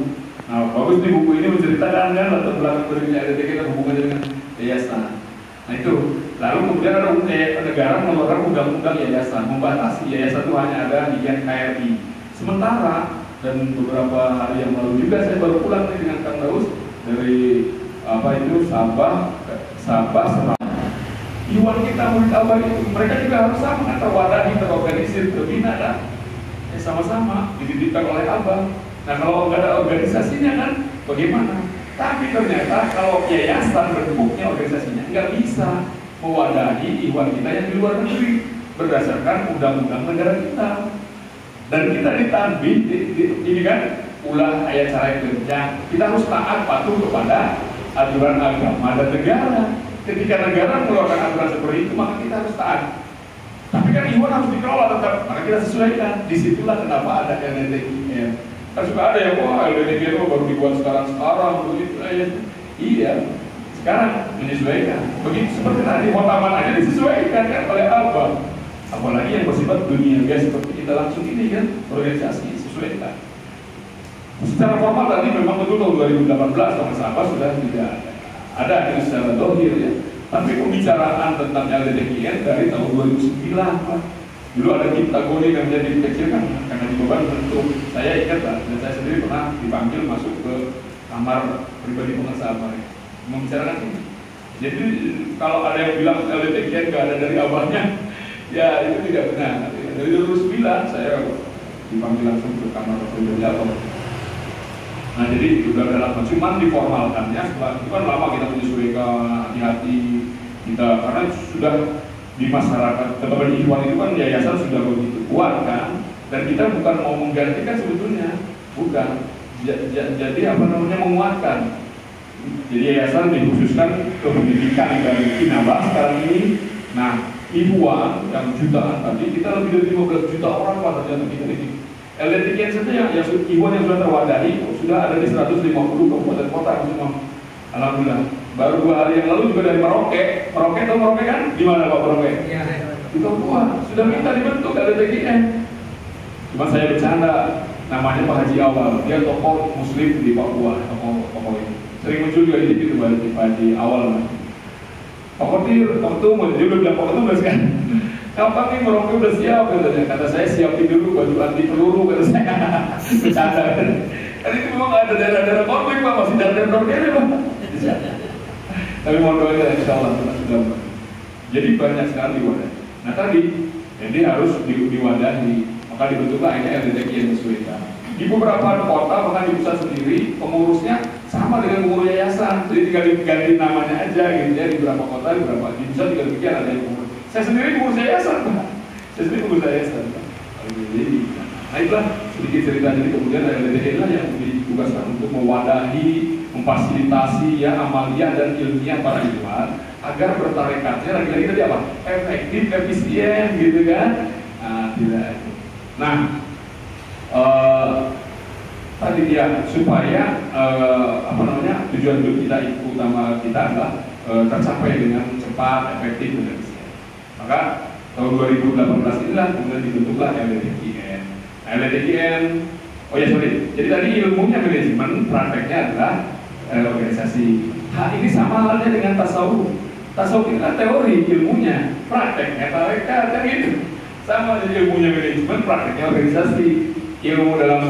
Speaker 4: Nah, bagus di buku ini menceritakan kan latar belakang berdirinya RTK kita hubungannya dengan yayasan. Nah itu, lalu kemudian ada negara mengeluarkan undang-undang yayasan, membatasi yayasan itu hanya ada di NKRI. Sementara dan beberapa hari yang lalu juga saya baru pulang nih dengan Kang Daus dari apa itu Sabah Semarang. Iwan kita murid Abah itu, mereka juga harus sama, terwadahi, terorganisir, terbina kan? Sama-sama dididikkan oleh Abah. Nah kalau nggak ada organisasinya kan, bagaimana? Tapi ternyata kalau yayasan bentuknya organisasinya nggak bisa mewadahi ikhwan kita yang di luar negeri berdasarkan undang-undang negara kita. Dan kita ditambih, ini kan ulah ayat cara kerja. Kita harus taat patuh kepada aturan agama dan negara. Ketika negara mengeluarkan aturan seperti itu, maka kita harus taat. Tapi kan ikhwan harus dikelola tetap, maka kita sesuaikan. Disitulah kenapa ada LDTIM. Kan suka ada yang wah LDTIM baru dibuat sekarang begitu aja. Iya, sekarang menyesuaikan. Begitu seperti tadi Hotaman aja disesuaikan kan oleh Abah. Apalagi yang bersifat dunia biasa seperti kita langsung ini kan organisasi sesuaikan. Secara formal tadi memang betul tahun 2018 sama sahabat sudah tidak ada itu secara dohir ya. Tapi pembicaraan tentang LDTIN dari tahun 2009 Pak. Dulu ada Ciptagoni yang menjadi kecil kan karena dibeban bentuk. Saya ingat lah, dan saya sendiri pernah dipanggil masuk ke kamar pribadi pengusaha membicarakan ini. Jadi kalau ada yang bilang LDTIN nggak ada dari abahnya, ya itu tidak benar. Dari 2009 saya dipanggil langsung ke kamar pribadi abah. Nah jadi sudah ada lama, cuman diformalkannya setelah itu kan lama kita menyesuaikan hati-hati kita karena sudah di masyarakat teman-teman ikhwan itu kan yayasan sudah begitu kuat kan, dan kita bukan mau menggantikan sebetulnya, bukan jadi apa namanya menguatkan. Jadi yayasan dikhususkan ke pendidikan dari Kinabah sekarang ini. Nah ikhwan yang jutaan tadi kita lebih dari 15 juta orang pada jatuh kita ini. LDTIN saja yang ikhwan yang sudah terwadahi sudah ada di 150 kabupaten kota semua. Alhamdulillah. Baru 2 hari yang lalu juga dari Merauke tahu Merauke kan? Di mana Pak Merauke? Iya. Di Papua. Sudah minta dibentuk LDTIN. Cuma saya bercanda. Namanya Pak Haji Awal. Dia tokoh Muslim di Papua. Tokoh ini. Sering muncul juga di TV Pak Haji Awal. Pak Kotir, dia udah bilang Pak Kotir kan? Kapan nih Merauke udah siap katanya? Kata saya siapin dulu baju anti peluru kata saya. Bercanda kan? Karena itu memang ada daerah-daerah konflik Pak, masih daerah-daerah Merauke Pak. Tapi mau doain insya Allah sudah. Jadi banyak sekali wadah. Nah tadi, jadi harus diwadahi. Maka dibentuklah akhirnya LDTIN yang disesuaikan. Di beberapa kota, bahkan di pusat sendiri, pengurusnya sama dengan pengurus yayasan. Jadi tinggal diganti namanya aja gitu ya. Di beberapa kota, di beberapa di pusat tinggal bikin ada yang pengurus. Saya sendiri pengurus yayasan, Pak. Saya sendiri pengurus yayasan, Pak. Jadi, nah itulah sedikit cerita. Jadi kemudian LDTIN lah yang ditugaskan untuk mewadahi, memfasilitasi ya amalia dan ilmiah para ikhwan agar bertarekatnya lagi-lagi tadi apa? Efektif, efisien gitu kan? Nah, tidak. Nah, tadi ya supaya tujuan kita utama kita adalah tercapai dengan cepat, efektif dan efisien. Maka tahun 2018 inilah kemudian dibentuklah LDTKN. LDTKN, jadi tadi ilmunya manajemen, prakteknya adalah organisasi. Ini sama halnya dengan tasawuf. Tasawuf itu kan teori, ilmunya, prakteknya tarekat, kan gitu. Sama, jadi ilmunya manajemen, prakteknya organisasi. Ilmu dalam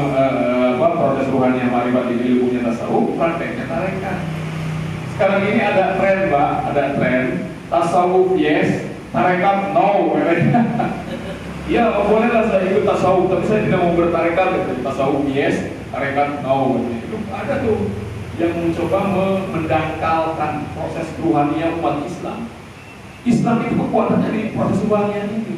Speaker 4: proses rohani yang marifat ini ilmunya tasawuf, prakteknya tarekat. Sekarang ini ada tren, Pak, ada tren tasawuf yes, tarekat no. Ya, bolehlah saya ikut tasawuf, tapi saya tidak mau bertarekat. Tasawuf yes, tarekat no. Itu ada tuh yang mencoba mendangkalkan proses rohaniah umat Islam. Islam itu kekuatannya di proses rohaniah ini.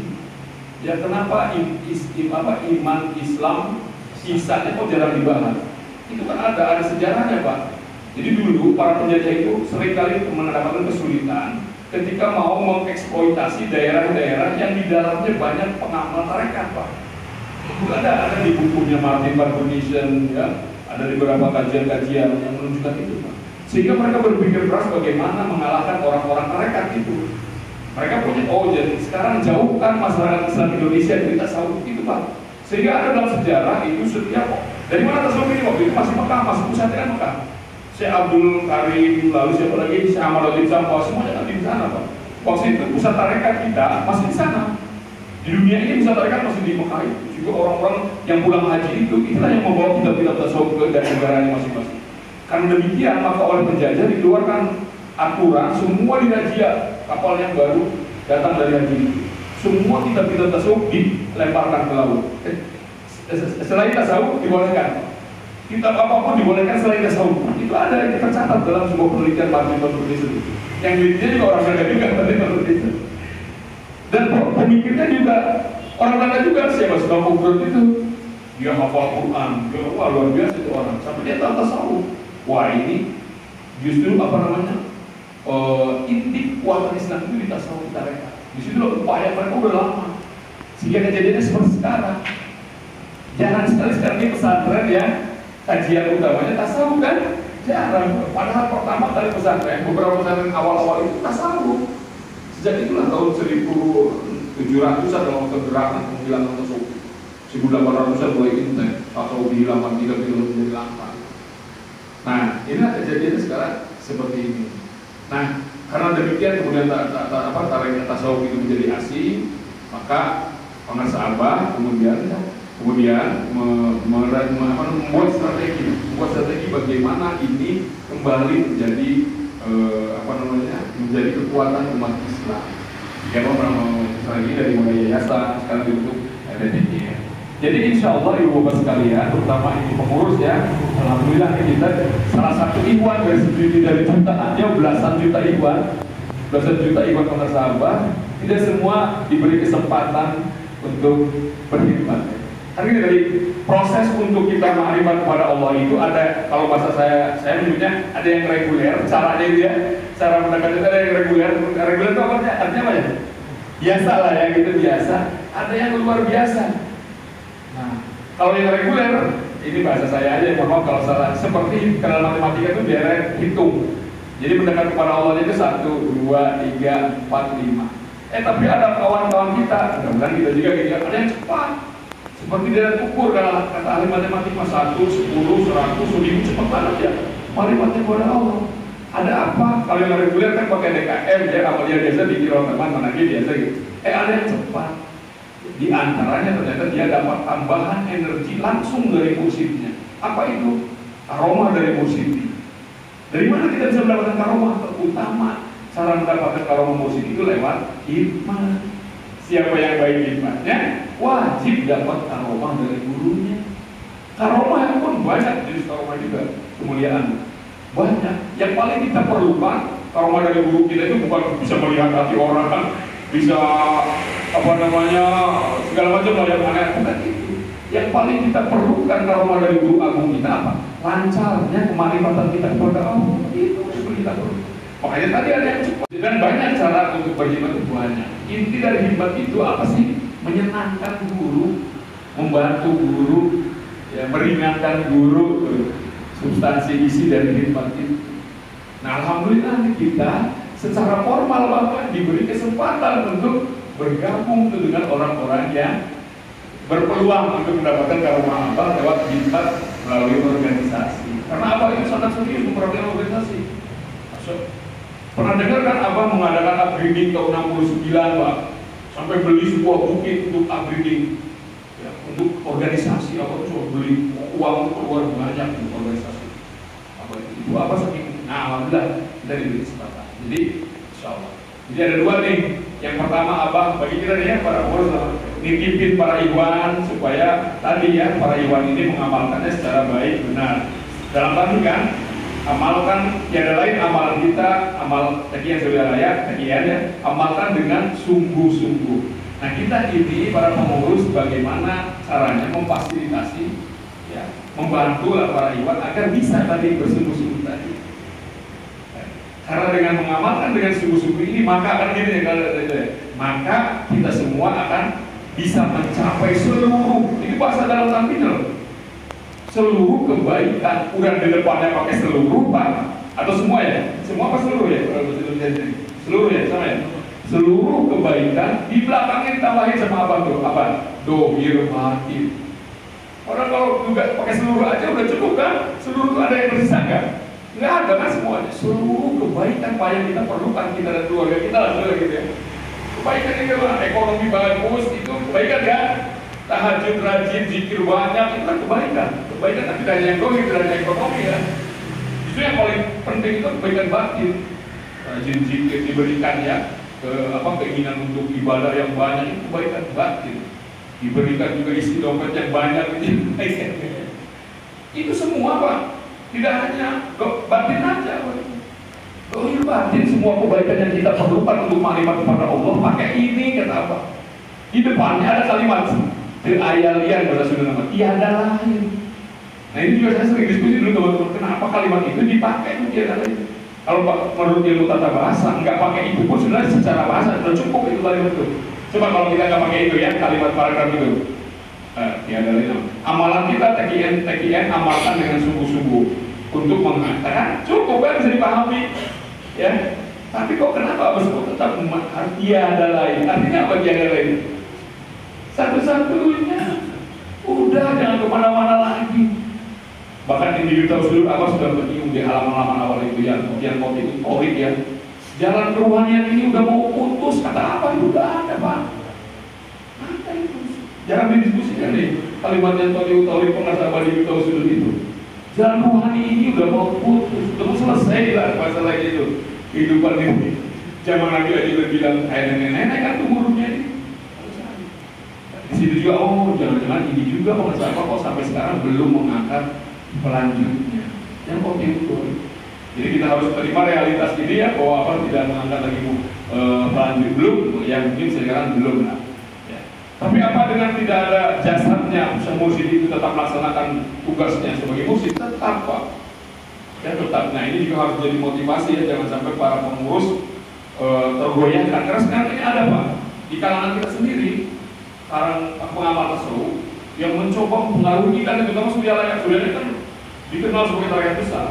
Speaker 4: Ya kenapa iman Islam sisanya kok jarang dibahas? Itu kan ada sejarahnya, Pak. Jadi dulu para penjajah itu seringkali mendapatkan kesulitan ketika mau mengeksploitasi daerah-daerah yang di dalamnya banyak pengamal tarekat, Pak. Itu ada di bukunya Martin Barbanisian, ya, ada di beberapa kajian-kajian yang menunjukkan itu, Pak. Sehingga mereka berpikir keras bagaimana mengalahkan orang-orang tarekat itu. Mereka punya, jadi sekarang jauhkan masyarakat Islam Indonesia dari tasawuf itu, Pak. Sehingga ada dalam sejarah itu setiap dari mana tasawuf ini waktu itu masih Mekah, masih pusatnya kan Mekah. Syekh Abdul Karim, lalu siapa lagi, Syekh Ahmad Sampo, semuanya ada di sana, Pak. Waktu itu pusat tarekat kita masih di sana. Di dunia ini pusat tarekat masih di Mekah itu. Juga orang-orang yang pulang haji itu, itulah yang membawa kitab-kitab tasawuf ke negaranya masing-masing. Karena demikian, maka oleh penjajah dikeluarkan aturan semua di Najia, kapal yang baru datang dari haji, semua kitab-kitab tasawuf dilemparkan ke laut. Selain tasawuf dibolehkan, kitab apapun dibolehkan selain tasawuf. Itu ada yang tercatat dalam sebuah penelitian Martin Barbanisian. Yang penelitiannya juga orang Belanda juga, Martin Barbanisian. Dan pemikirnya juga orang Belanda juga, siapa Sunan Kudus itu, dia hafal Quran, dia luar biasa itu orang. Sampai dia tahu tasawuf. Wah, ini justru inti kekuatan Islam itu di tasawuf tarekat. Di situ upaya mereka udah lama. Sehingga kejadiannya seperti sekarang. Jarang sekali sekarang ini pesantren ya kajian utamanya tasawuf kan? Jarang. Padahal pertama kali pesantren, beberapa pesantren awal-awal itu tasawuf. Sejak itulah tahun 1700-an dalam kegerakan penghilangan tasawuf. 1800-an mulai intens tasawuf dihilangkan, tidak menjadi langka. Nah, inilah kejadiannya sekarang seperti ini. Nah, karena demikian kemudian tarekat tasawuf itu menjadi asing, maka pengasahabah kemudian membuat strategi bagaimana ini kembali menjadi menjadi kekuatan umat Islam. Ya, lagi dari mulai yayasan sekarang dibentuk LDTKN. Jadi insya Allah ibu bapak sekalian, terutama ibu pengurus ya, alhamdulillah kita salah satu ikhwan dari jutaan, ya belasan juta ikhwan pengasahabah, tidak semua diberi kesempatan untuk berkhidmat. Tapi dari proses untuk kita ma'rifat kepada Allah itu ada, kalau bahasa saya menyebutnya ada yang reguler, caranya itu ya, cara mendekatnya ada yang reguler itu artinya apa ya? Biasa lah ya gitu, biasa. Ada yang luar biasa. Nah, kalau yang reguler, ini bahasa saya aja, mohon maaf kalau salah. Seperti kalau matematika itu biar hitung. Jadi mendekat kepada Allah itu 1, 2, 3, 4, 5. Tapi ada kawan-kawan kita, mudah-mudahan kita juga gitu, ada yang cepat. Seperti dia ukur kalau kata ahli matematika 1, 10, 100, 1000 cepat banget ya. Marifatnya kepada Allah. Ada apa? Kalau yang reguler kan pakai DKM, ya amalia biasa dikira teman mana biasa gitu. Ada yang cepat. Di antaranya ternyata dia dapat tambahan energi langsung dari mursyidnya. Apa itu? Aroma dari mursyid. Dari mana kita bisa mendapatkan aroma? Terutama cara mendapatkan aroma mursyid itu lewat hikmah. Siapa yang baik hikmahnya wajib dapat aroma dari gurunya. Aroma itu pun banyak jenis aroma juga, kemuliaan banyak. Yang paling kita perlukan aroma dari guru kita itu bukan bisa melihat hati orang, bisa segala macam lah yang aneh, bukan itu. Yang paling kita perlukan aroma dari guru agung kita apa? Lancarnya kemarifatan kita kepada Allah. Itu yang kita perlu. Makanya tadi ada yang cepat. Dan banyak cara untuk berkhidmat itu banyak. Inti dari khidmat itu apa sih? Menyenangkan guru, membantu guru, ya meringankan guru substansi isi dari khidmat itu. Nah, alhamdulillah kita secara formal Bapak diberi kesempatan untuk bergabung dengan orang-orang yang berpeluang untuk mendapatkan karomah Abah lewat khidmat melalui organisasi. Karena Abah itu sangat serius memperhatikan organisasi. Pernah dengar kan Abah mengadakan upgrading tahun 69 Pak, sampai beli sebuah bukit untuk upgrading, ya, untuk organisasi. Abah cuma beli uang untuk keluar banyak untuk organisasi. Itu apa saking? Nah, alhamdulillah kita diberi kesempatan. Jadi, insya Allah. Jadi ada dua nih. Yang pertama Abah bagi kita nih ya para pengurus, nitipin para ikhwan supaya tadi ya para ikhwan ini mengamalkannya secara baik benar. Dalam arti kan, amalkan tiada lain amalan kita, amal taqiyan sudah layak, taqiyan ya, amalkan dengan sungguh-sungguh. Nah kita ini para pengurus bagaimana caranya memfasilitasi, ya, membantu para ikhwan agar bisa tadi bersungguh-sungguh tadi. Karena dengan mengamalkan dengan sungguh-sungguh ini maka akan gini maka kita semua akan bisa mencapai seluruh, ini bahasa dalam tampil, seluruh kebaikan. Udah di depannya pakai seluruh Pak, atau semua ya? Semua apa seluruh ya? Seluruh ya, sama ya? Seluruh kebaikan di belakangnya ditambahin sama apa tuh? Apa? Dohir mati. Orang kalau juga pakai seluruh aja udah cukup kan? Seluruh itu ada yang bersisa nggak? Nggak ada kan semuanya. Seluruh kebaikan yang kita perlukan kita dan keluarga kita lah gitu ya. Kebaikan itu ekonomi bagus itu kebaikan kan? Tahajud rajin, zikir banyak itu kan kebaikan. Kebaikan tapi tidak hanya yang dohir, tidak hanya ekonomi ya. Itu yang paling penting itu kebaikan batin. Rajin zikir diberikan ya keinginan untuk ibadah yang banyak itu kebaikan batin. Diberikan juga isi dompet yang banyak itu kebaikan. Itu semua Pak. Tidak hanya batin aja, dohir batin semua kebaikan yang kita perlukan untuk makrifat kepada Allah. Pakai ini kata apa? Di depannya ada kalimat ayalian pada sudah nama tiada lain. Nah ini juga saya sering diskusi dulu teman-teman. Kenapa kalimat itu dipakai itu tiada lain? Kalau menurut ilmu tata bahasa nggak pakai itu pun sebenarnya secara bahasa sudah cukup itu kalimat itu. Coba kalau kita nggak pakai itu ya kalimat paragraf itu. Tiada lain. Amalan kita TKN amalkan dengan sungguh-sungguh untuk mengatakan cukup kan bisa dipahami ya. Tapi kok kenapa bersebut tetap tiada lain? Artinya apa tiada lain? Satu-satunya udah jangan kemana-mana lagi. Bahkan di Tauhid apa sudah berniung di halaman-halaman awal itu yang kopi itu Tauhid ya. Jalan kerohanian ini udah mau putus kata apa itu udah ada Pak. Apa itu? Jangan didiskusikan nih kalimatnya Tauhid pengasal di Tauhid itu. Jalan rohani ini udah mau putus, udah mau selesai lah masalah itu. Kehidupan ini. Zaman Nabi aja udah bilang kayak nenek-nenek kan umurnya ini. Di situ juga jangan-jangan ini juga pengasal kok sampai sekarang belum mengangkat pelanjutnya. Yang kok itu. Jadi kita harus terima realitas ini ya bahwa apa tidak mengangkat lagi pelanjut belum, yang mungkin sekarang belum lah. Tapi apa dengan tidak ada jasadnya, mursyid itu tetap melaksanakan tugasnya sebagai mursyid tetap Pak. Ya tetap. Nah ini juga harus jadi motivasi ya, jangan sampai para pengurus tergoyahkan. Karena sekarang ini ada Pak di kalangan kita sendiri, para pengamal tasawuf yang mencoba mempengaruhi kita, terutama Surya Layak. Surya kan dikenal sebagai tarekat besar.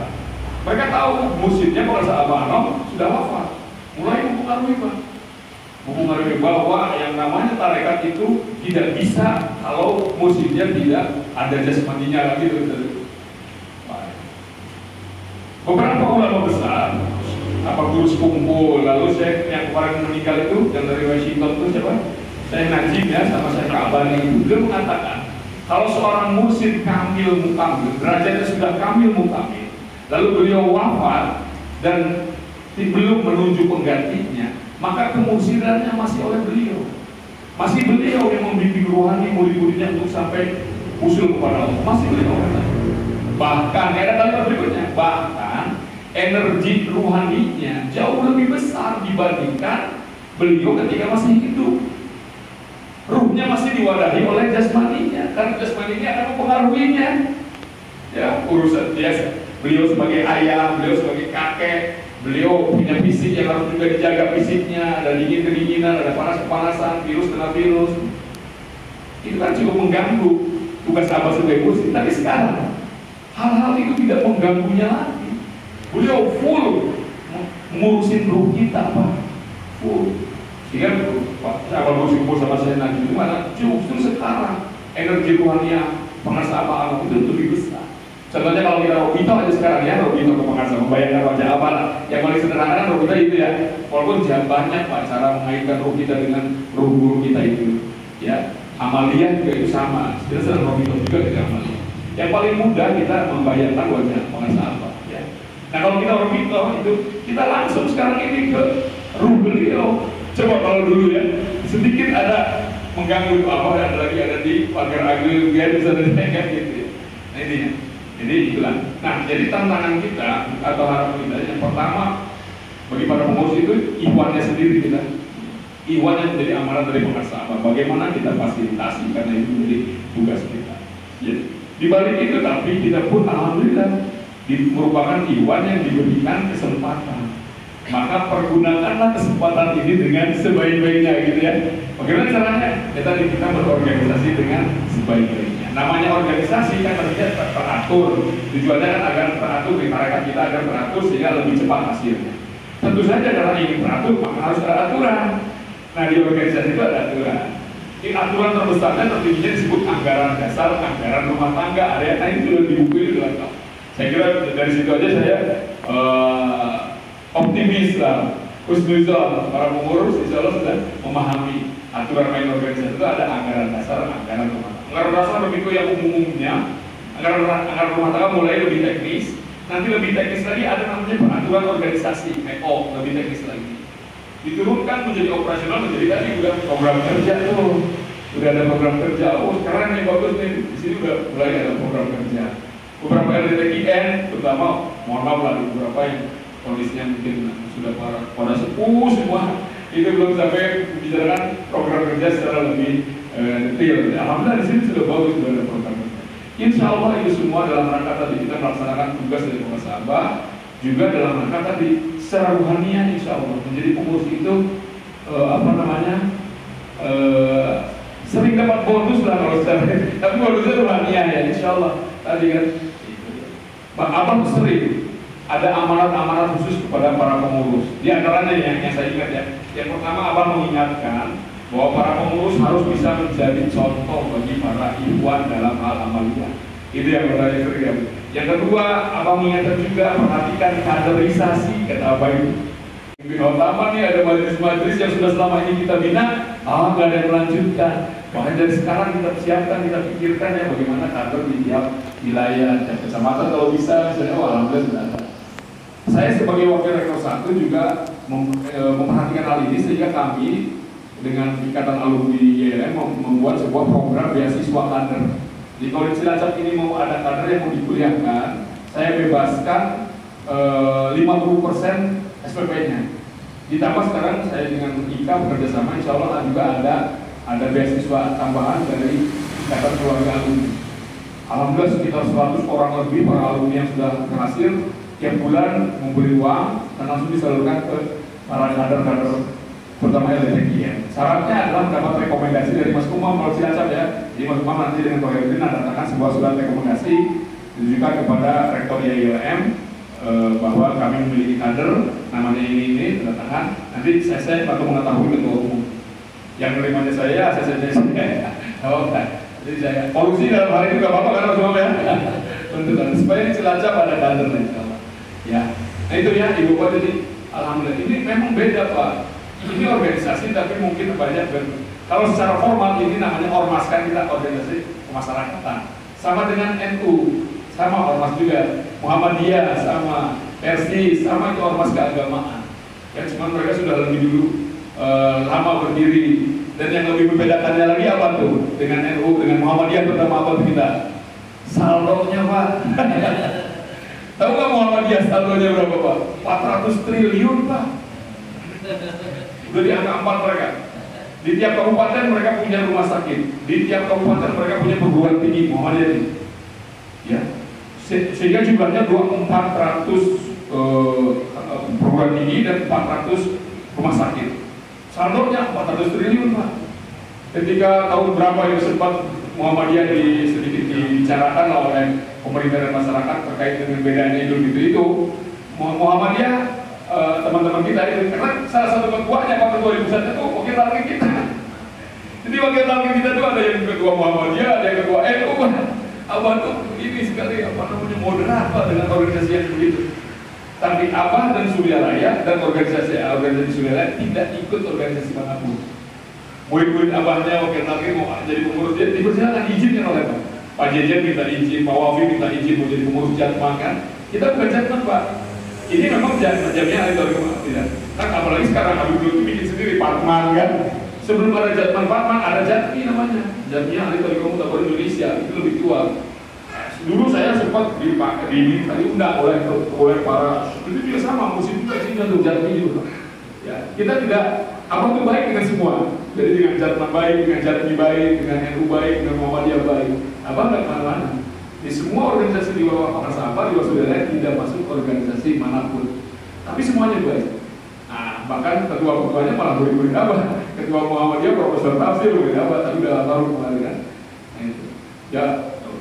Speaker 4: Mereka tahu mursyidnya pada saat Abah Anom sudah wafat, mulai mempengaruhi Pak. Mempengaruhi bahwa yang namanya tarekat itu tidak bisa kalau mursyidnya tidak ada jasmaninya lagi. Beberapa ulama besar, apa guru sekumpul, lalu saya yang kemarin meninggal itu yang dari Washington itu siapa? Saya Najib ya sama saya Kabani itu dia mengatakan kalau seorang mursyid kamil mukamil, derajatnya sudah kamil mukamil, lalu beliau wafat dan belum menunjuk penggantinya, maka kemursidannya masih oleh beliau. Masih beliau yang membimbing rohani murid-muridnya untuk sampai usul kepada Allah. Masih beliau. Bahkan ada kalimat berikutnya, bahkan energi rohaninya jauh lebih besar dibandingkan beliau ketika masih hidup. Ruhnya masih diwadahi oleh jasmaninya, karena jasmaninya akan mempengaruhinya. Ya, urusan dia, beliau sebagai ayah, beliau sebagai kakek, beliau punya fisik yang harus juga dijaga fisiknya, ada dingin kedinginan, ada panas kepanasan, virus kena virus. Itu kan cukup mengganggu. tugas Abah sebagai kursi. Tapi sekarang hal-hal itu tidak mengganggunya lagi. Beliau full ngurusin ruh kita, Pak. Full. Sehingga Pak Abah bersyukur sama saya nanti gimana? Justru sekarang energi ruhania pengasah Abah itu lebih besar. Contohnya kalau kita Robito aja sekarang ya, Robito ke pengasah, membayangkan wajah Abah yang paling sederhana kan Robito itu ya. Walaupun banyak Pak cara mengaitkan ruh kita dengan ruh guru kita itu. Ya, Amalia juga itu sama. Sebenarnya Robito juga tidak Amalia. Yang paling mudah kita membayangkan wajah pengasah Abah. Ya. Nah kalau kita Robito itu kita langsung sekarang ini ke ruh beliau. Coba kalau dulu ya, sedikit ada mengganggu apa ada lagi ada di pagar agregat bisa kan gitu ya. Nah ini ya. Jadi itulah. Nah jadi tantangan kita atau harapan kita yang pertama bagi para pengurus itu ikhwannya sendiri kita. Ikhwan yang menjadi amanat dari pengasah Abah. Bagaimana kita fasilitasi karena itu menjadi tugas kita. Ya. Di balik itu tapi kita pun alhamdulillah merupakan ikhwan yang diberikan kesempatan. Maka pergunakanlah kesempatan ini dengan sebaik-baiknya gitu ya. Bagaimana caranya? Kita berorganisasi dengan sebaik-baiknya. Namanya organisasi kan artinya teratur. Tujuannya kan agar teratur di masyarakat kita agar teratur sehingga lebih cepat hasilnya. Tentu saja karena ingin teratur maka harus ada aturan. Nah di organisasi itu ada aturan. Ini aturan terbesarnya tertingginya disebut anggaran dasar, anggaran rumah tangga. Ada yang itu di buku itu lengkap. Saya kira dari situ aja saya optimis lah, husnuzon para pengurus insya Allah sudah memahami aturan main organisasi itu ada anggaran dasar, anggaran rumah tangga. Anggaran dasar begitu yang umumnya, anggaran rumah tangga mulai lebih teknis, nanti lebih teknis lagi ada namanya peraturan organisasi, PO, lebih teknis lagi. Diturunkan menjadi operasional menjadi tadi udah program kerja tuh, udah ada program kerja, oh sekarang yang bagus nih, di sini udah mulai ada program kerja. Beberapa LDTIN, terutama mohon maaf lah beberapa yang kondisinya mungkin sudah pada sepuh semua itu belum sampai membicarakan program kerja secara lebih detail. Alhamdulillah di sini sudah bagus sudah ada program kerja. Insya Allah itu semua dalam rangka tadi kita melaksanakan tugas dari pengasah Abah, juga dalam rangka tadi secara ruhania insya Allah menjadi pengurus itu sering dapat bonus lah kalau secara tapi bonusnya ruhania ya insya Allah tadi kan. Abah sering ada amanat-amanat khusus kepada para pengurus. Di antaranya yang saya ingat ya. Yang pertama Abah mengingatkan bahwa para pengurus harus bisa menjadi contoh bagi para ikhwan dalam hal amaliyah. Itu yang pertama sering. Yang kedua Abah mengingatkan juga perhatikan kaderisasi kata Abah itu. Mungkin pertama nih ada majelis-majelis yang sudah selama ini kita bina, nggak ada yang melanjutkan. Makanya dari sekarang kita persiapkan, kita pikirkan ya bagaimana kader di tiap wilayah, tiap kecamatan kalau bisa misalnya alhamdulillah sudah ada. Saya sebagai wakil rektor 1 juga memperhatikan hal ini sehingga kami dengan ikatan alumni YLM membuat sebuah program beasiswa kader. Jadi kalau di Cilacap ini mau ada kader yang mau dikuliahkan, saya bebaskan 50% SPP-nya. Ditambah sekarang saya dengan IKA bekerja sama, insya Allah juga ada beasiswa tambahan dari ikatan keluarga alumni. Alhamdulillah sekitar 100 orang lebih para alumni yang sudah berhasil tiap bulan memberi uang dan langsung disalurkan ke para kader-kader terutama LDTI. Syaratnya adalah mendapat rekomendasi dari Mas Kumam kalau Cilacap ya. Jadi Mas Kumam nanti dengan Pak Herudin datangkan sebuah surat rekomendasi ditujukan kepada Rektor IAILM bahwa kami memiliki kader namanya ini terdatangan. Nanti saya bantu mengetahui ketua umum. Yang menerimanya saya oh enggak. Jadi saya korupsi dalam hal itu gak apa-apa kan Mas Kumam ya. Tentukan supaya Cilacap ada kader ya. Nah itu ya Ibu Pak, jadi alhamdulillah ini memang beda Pak. Ini organisasi tapi mungkin banyak kalau secara formal ini namanya ormas kan kita organisasi kemasyarakatan. Sama dengan NU, sama ormas juga. Muhammadiyah sama, Persis sama itu ormas keagamaan. Ya cuma mereka sudah lebih dulu lama berdiri. Dan yang lebih membedakannya lagi apa tuh dengan NU, dengan Muhammadiyah terutama apa kita? Saldonya Pak. Tahu nggak Muhammadiyah saldonya berapa Pak? 400 triliun Pak. Udah di angka 4 mereka. Di tiap kabupaten mereka punya rumah sakit. Di tiap kabupaten mereka punya perguruan tinggi Muhammadiyah ini. Ya. Sehingga jumlahnya 400 perguruan tinggi dan 400 rumah sakit. Saldonya 400 triliun Pak. Ketika tahun berapa yang sempat Muhammadiyah sedikit dibicarakan oleh pemerintah dan masyarakat terkait dengan bedanya Idul Fitri itu. Muhammadiyah teman-teman kita itu, karena salah satu ketuanya Pak Ketua di pusatnya itu wakil rakyat kita. Jadi wakil rakyat kita itu ada yang ketua Muhammadiyah, ada yang ketua NU. Abah tuh ini sekali moderat Pak dengan organisasi yang begitu. Tapi Abah dan Surya Raya dan organisasi Surya Raya tidak ikut organisasi manapun. Murid-murid Abahnya wakil rakyat mau jadi pengurus, dia dipersilakan izinnya oleh Pak Jejen minta izin, Pak Wafi minta izin mau jadi pengurus Jatman kan. Kita bukan Jatman Pak. Ini memang jamnya ahli toriko tidak. Kan apalagi sekarang Habib Lutfi bikin sendiri Patman kan. Sebelum ada Jatman Patman ada Jatmi namanya. Jamnya ahli toriko Mutabar Indonesia itu lebih tua. Dulu saya sempat diundang oleh para itu juga sama musim juga sini untuk Jatmi juga. Ya, kita tidak apa itu baik dengan semua. Jadi dengan Jatman baik, dengan Jatmi baik, dengan NU baik, dengan Muhammadiyah baik. Apa nggak kemana-mana? Di semua organisasi di bawah Pak Kasapa, di bawah Saudara tidak masuk organisasi manapun. Tapi semuanya baik. Nah, bahkan ketua-ketuanya malah murid-murid Abah. Ketua Muhammadiyah Profesor Tafsir murid Abah, tapi udah taruh kemarin kan. Nah, itu. Ya,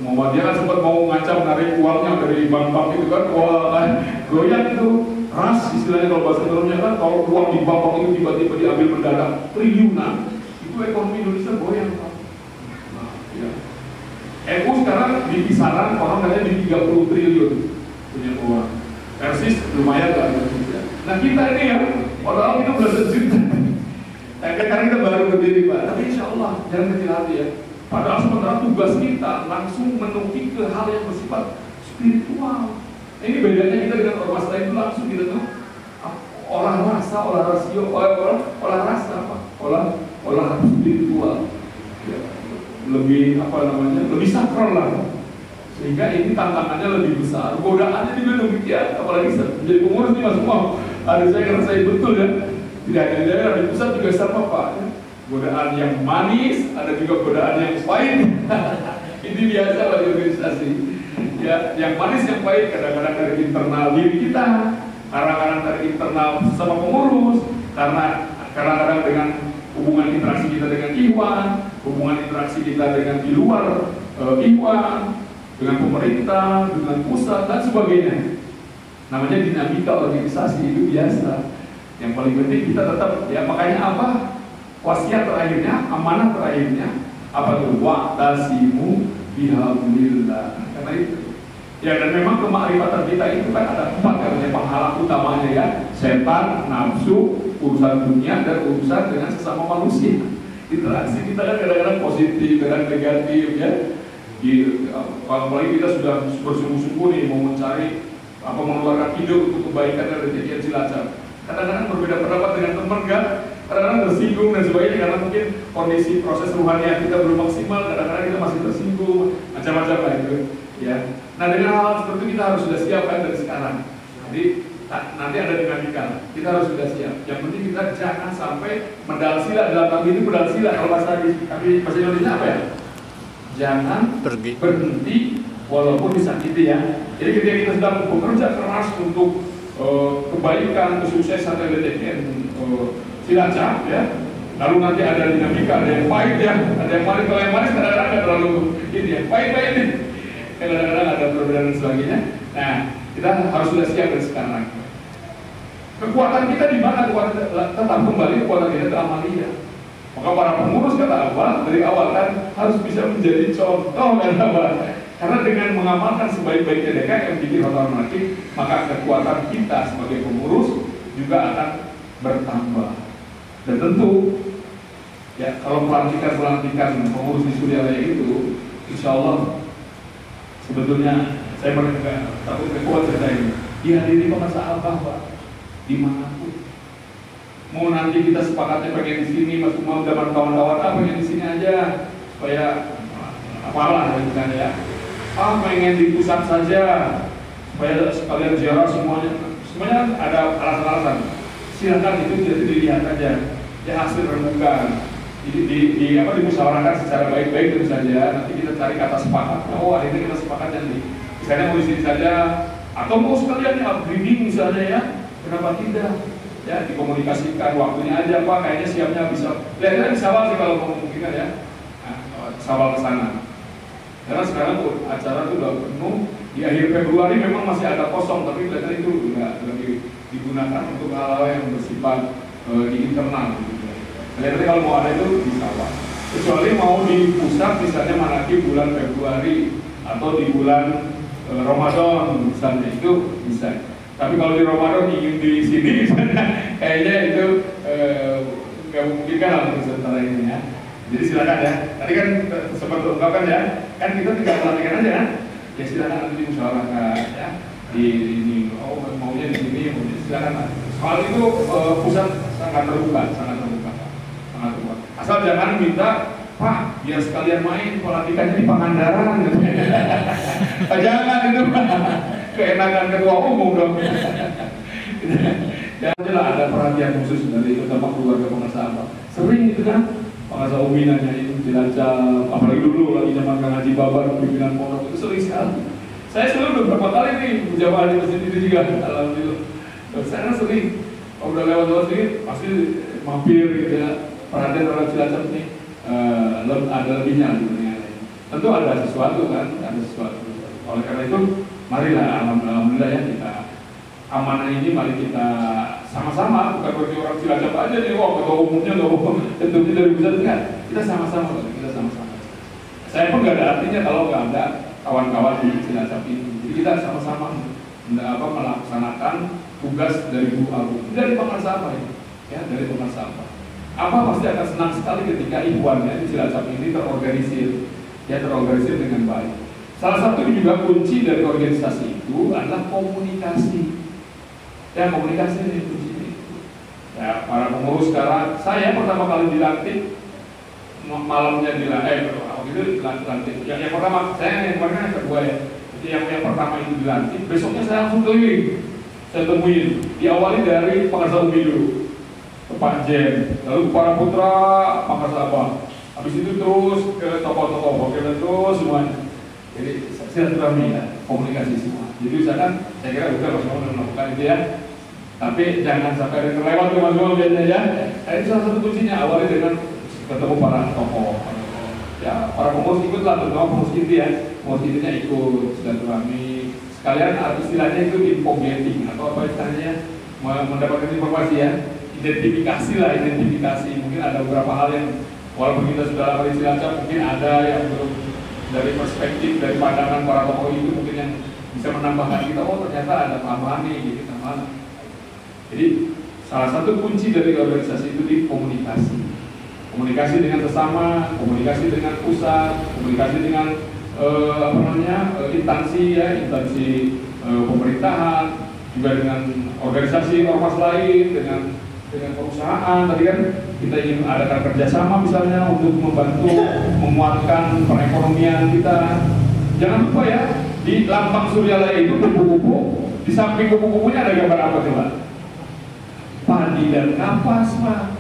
Speaker 4: Muhammadiyah kan sempat mau ngancam narik uangnya dari bank-bank itu kan, wah goyang itu. Ras istilahnya kalau bahasa Indonesia kan, kalau uang di bank itu tiba-tiba diambil mendadak triliunan, itu ekonomi Indonesia goyang Pak. Nah, ya. NU sekarang di kisaran orang katanya di 30 triliun punya uang. Persis lumayan lah. Nah kita ini ya, padahal kita belasan juta. Karena kita baru berdiri Pak, tapi insya Allah jangan kecil hati ya. Padahal sementara tugas kita langsung menuki ke hal yang bersifat spiritual. Ini bedanya kita dengan ormas lain itu langsung kita tuh olah rasa, olah rasio, olah rasa apa? Olah spiritual. Ya. Lebih apa namanya, lebih sakral lah, sehingga ini tantangannya lebih besar, godaannya juga demikian. Apalagi menjadi pengurus ini Mas Umar, ada saya ngerasain betul ya, tidak hanya di daerah, di pusat juga sama Pak ya. Godaan yang manis, ada juga godaan yang pahit. Ini biasa bagi organisasi ya, yang manis yang pahit kadang-kadang dari internal diri kita, kadang-kadang dari internal sama pengurus, karena kadang-kadang dengan hubungan interaksi kita dengan Iwan, hubungan interaksi kita dengan di luar Iwan, dengan pemerintah, dengan pusat dan sebagainya. Namanya dinamika organisasi itu biasa. Yang paling penting kita tetap ya, makanya apa? Wasiat terakhirnya, amanah terakhirnya apa tuh? Wa'tasimu bihablillah. Karena itu. Ya, dan memang kemakrifatan kita itu kan ada 4 katanya penghalang utamanya ya, setan, nafsu, urusan dunia, dan urusan dengan sesama manusia. Interaksi kita kan kadang-kadang positif, kadang negatif ya. Apalagi kita sudah bersungguh-sungguh nih mau mencari apa, mengeluarkan ide untuk kebaikan dan kejadian Cilacap. Kadang-kadang berbeda pendapat dengan teman kan, kadang-kadang tersinggung dan sebagainya karena mungkin kondisi proses rohaniah kita belum maksimal, kadang-kadang kita masih tersinggung, macam-macam lah itu ya. Nah dengan hal seperti itu kita harus sudah siap kan dari sekarang. Jadi nanti ada dinamika, kita harus sudah siap. Yang penting kita jangan sampai medal sila, dalam kami ini medal sila kalau bahasa Indonesia apa ya? Jangan berhenti walaupun disakiti ya. Jadi ketika kita sedang bekerja keras untuk kebaikan, kesuksesan LDTN Cilacap ya, lalu nanti ada dinamika, ada yang pahit ya, ada yang manis. Kalau yang manis kadang-kadang ada terlalu ini ya, pahit-pahit ini, kadang-kadang ada perbedaan dan sebagainya. Nah kita harus sudah siap dari sekarang. Kekuatan kita di mana? Kekuatan tetap kembali kekuatan kita ke amalia. Maka para pengurus kata awal dari awal kan harus bisa menjadi contoh kan awal. Karena dengan mengamalkan sebaik-baiknya DKM bikin otomatis, maka kekuatan kita sebagai pengurus juga akan bertambah. Dan tentu ya kalau pelantikan pengurus di Surya Raya itu, insya Allah sebetulnya saya mereka takut kekuat cerita ini. Dihadiri pemirsa Abah Pak, dimanapun. Mau nanti kita sepakatnya pengen di sini, Mas Umar zaman kawan-kawan pengen di sini aja supaya apalah misalnya ya. Pengen di pusat saja supaya sekalian ziarah semuanya ada alasan-alasan. Silakan itu jadi dilihat aja ya, hasil rembukan dimusyawarahkan secara baik-baik tentu saja. Nanti kita cari kata sepakat. Oh hari ini kita sepakat nanti misalnya mau di sini saja, atau mau sekalian ya upgrading misalnya ya, kenapa tidak ya, dikomunikasikan waktunya aja Pak, kayaknya siapnya bisa lihat-lihat di Sawal sih kalau memungkinkan ya, Sawal ke sana. Karena sekarang acara itu udah penuh. Di akhir Februari memang masih ada kosong, tapi kelihatan itu udah lebih digunakan untuk hal-hal yang bersifat di internal. Gitu. Kelihatannya kalau mau ada itu bisa Pak. Kecuali mau di pusat, misalnya Manaki bulan Februari atau di bulan Ramadan misalnya, itu bisa. Tapi kalau di Ramadan ingin di sini misalnya, kayaknya itu nggak mungkin kan untuk sementara ini ya. Jadi silakan ya. Tadi kan sempat ungkapkan ya, kan kita tinggal pelatihan aja kan. Ya silakan nanti dimusyawarahkan ya. Di ini, maunya di sini, maunya silakan. Soal itu pusat sangat terbuka, sangat terbuka. Asal jangan minta, Pak, biar sekalian main pelatihannya di Pangandaran gitu. Jangan itu Pak. Keenakan ketua umum dong. Janganlah ada perhatian khusus dari utama keluarga pengusaha Pak. Sering itu kan pengusaha Umi nanyain Cilacap, apalagi dulu lagi zaman Kang Haji Babar pimpinan pondok itu sering sekali. Saya selalu beberapa kali nih menjawab di masjid itu juga, alhamdulillah. Saya sering, kalau udah lewat sedikit pasti mampir gitu ya. Perhatian terhadap Cilacap ini ada lebihnya dibanding lain. Tentu ada sesuatu kan, ada sesuatu. Oleh karena itu, marilah alhamdulillah ya kita amanah ini, mari kita sama-sama, bukan berarti orang Cilacap aja nih, wah ketua umumnya tentunya dari pusat kan. Kita sama-sama, kita sama-sama. Saya pun nggak ada artinya kalau nggak ada kawan-kawan di Cilacap ini. Jadi kita sama-sama melaksanakan tugas dari Bu Abu, dari pengusaha ini, ya dari pengusaha. Apa pasti akan senang sekali ketika ikhwannya di Cilacap ini terorganisir, ya terorganisir dengan baik. Salah satu juga kunci dari organisasi itu adalah komunikasi. Ya komunikasi ini kunci itu. Ya para pengurus sekarang, saya pertama kali dilantik malamnya dilantik, itu dilantik. Yang pertama saya yang kemarin yang kedua ya. Jadi yang pertama itu dilantik, besoknya saya langsung keliling, saya temuin. Diawali dari pengusaha Umi dulu. Pak Jen, lalu para putra Makassar apa, habis itu terus ke tokoh-tokoh, terus semuanya. Jadi silaturahmi ya, komunikasi semua. Jadi misalkan saya kira udah Mas Maul melakukan itu ya, tapi jangan sampai ada terlewat ke Mas Maul biasanya ya. Itu salah satu kuncinya, awalnya dengan ketemu para tokoh. Ya para pengurus ikutlah, terutama pengurus inti ya, pengurus intinya ikut silaturahmi. Sekalian istilahnya itu info gathering atau apa istilahnya, mendapatkan informasi ya. Identifikasi mungkin ada beberapa hal yang walaupun kita sudah lama di Cilacap, mungkin ada yang belum dari perspektif dari pandangan para tokoh itu mungkin yang bisa menambahkan kita, oh ternyata ada tambahan nih gitu tambahan. Jadi salah satu kunci dari organisasi itu di komunikasi dengan sesama, komunikasi dengan pusat, komunikasi dengan instansi pemerintahan, juga dengan organisasi ormas lain, dengan perusahaan. Tadi kan kita ingin adakan kerjasama misalnya untuk membantu menguatkan perekonomian kita. Jangan lupa ya, di lambang Suryalaya itu kupu-kupu, di samping kupu-kupunya ada gambar apa coba? Padi dan kapas Pak.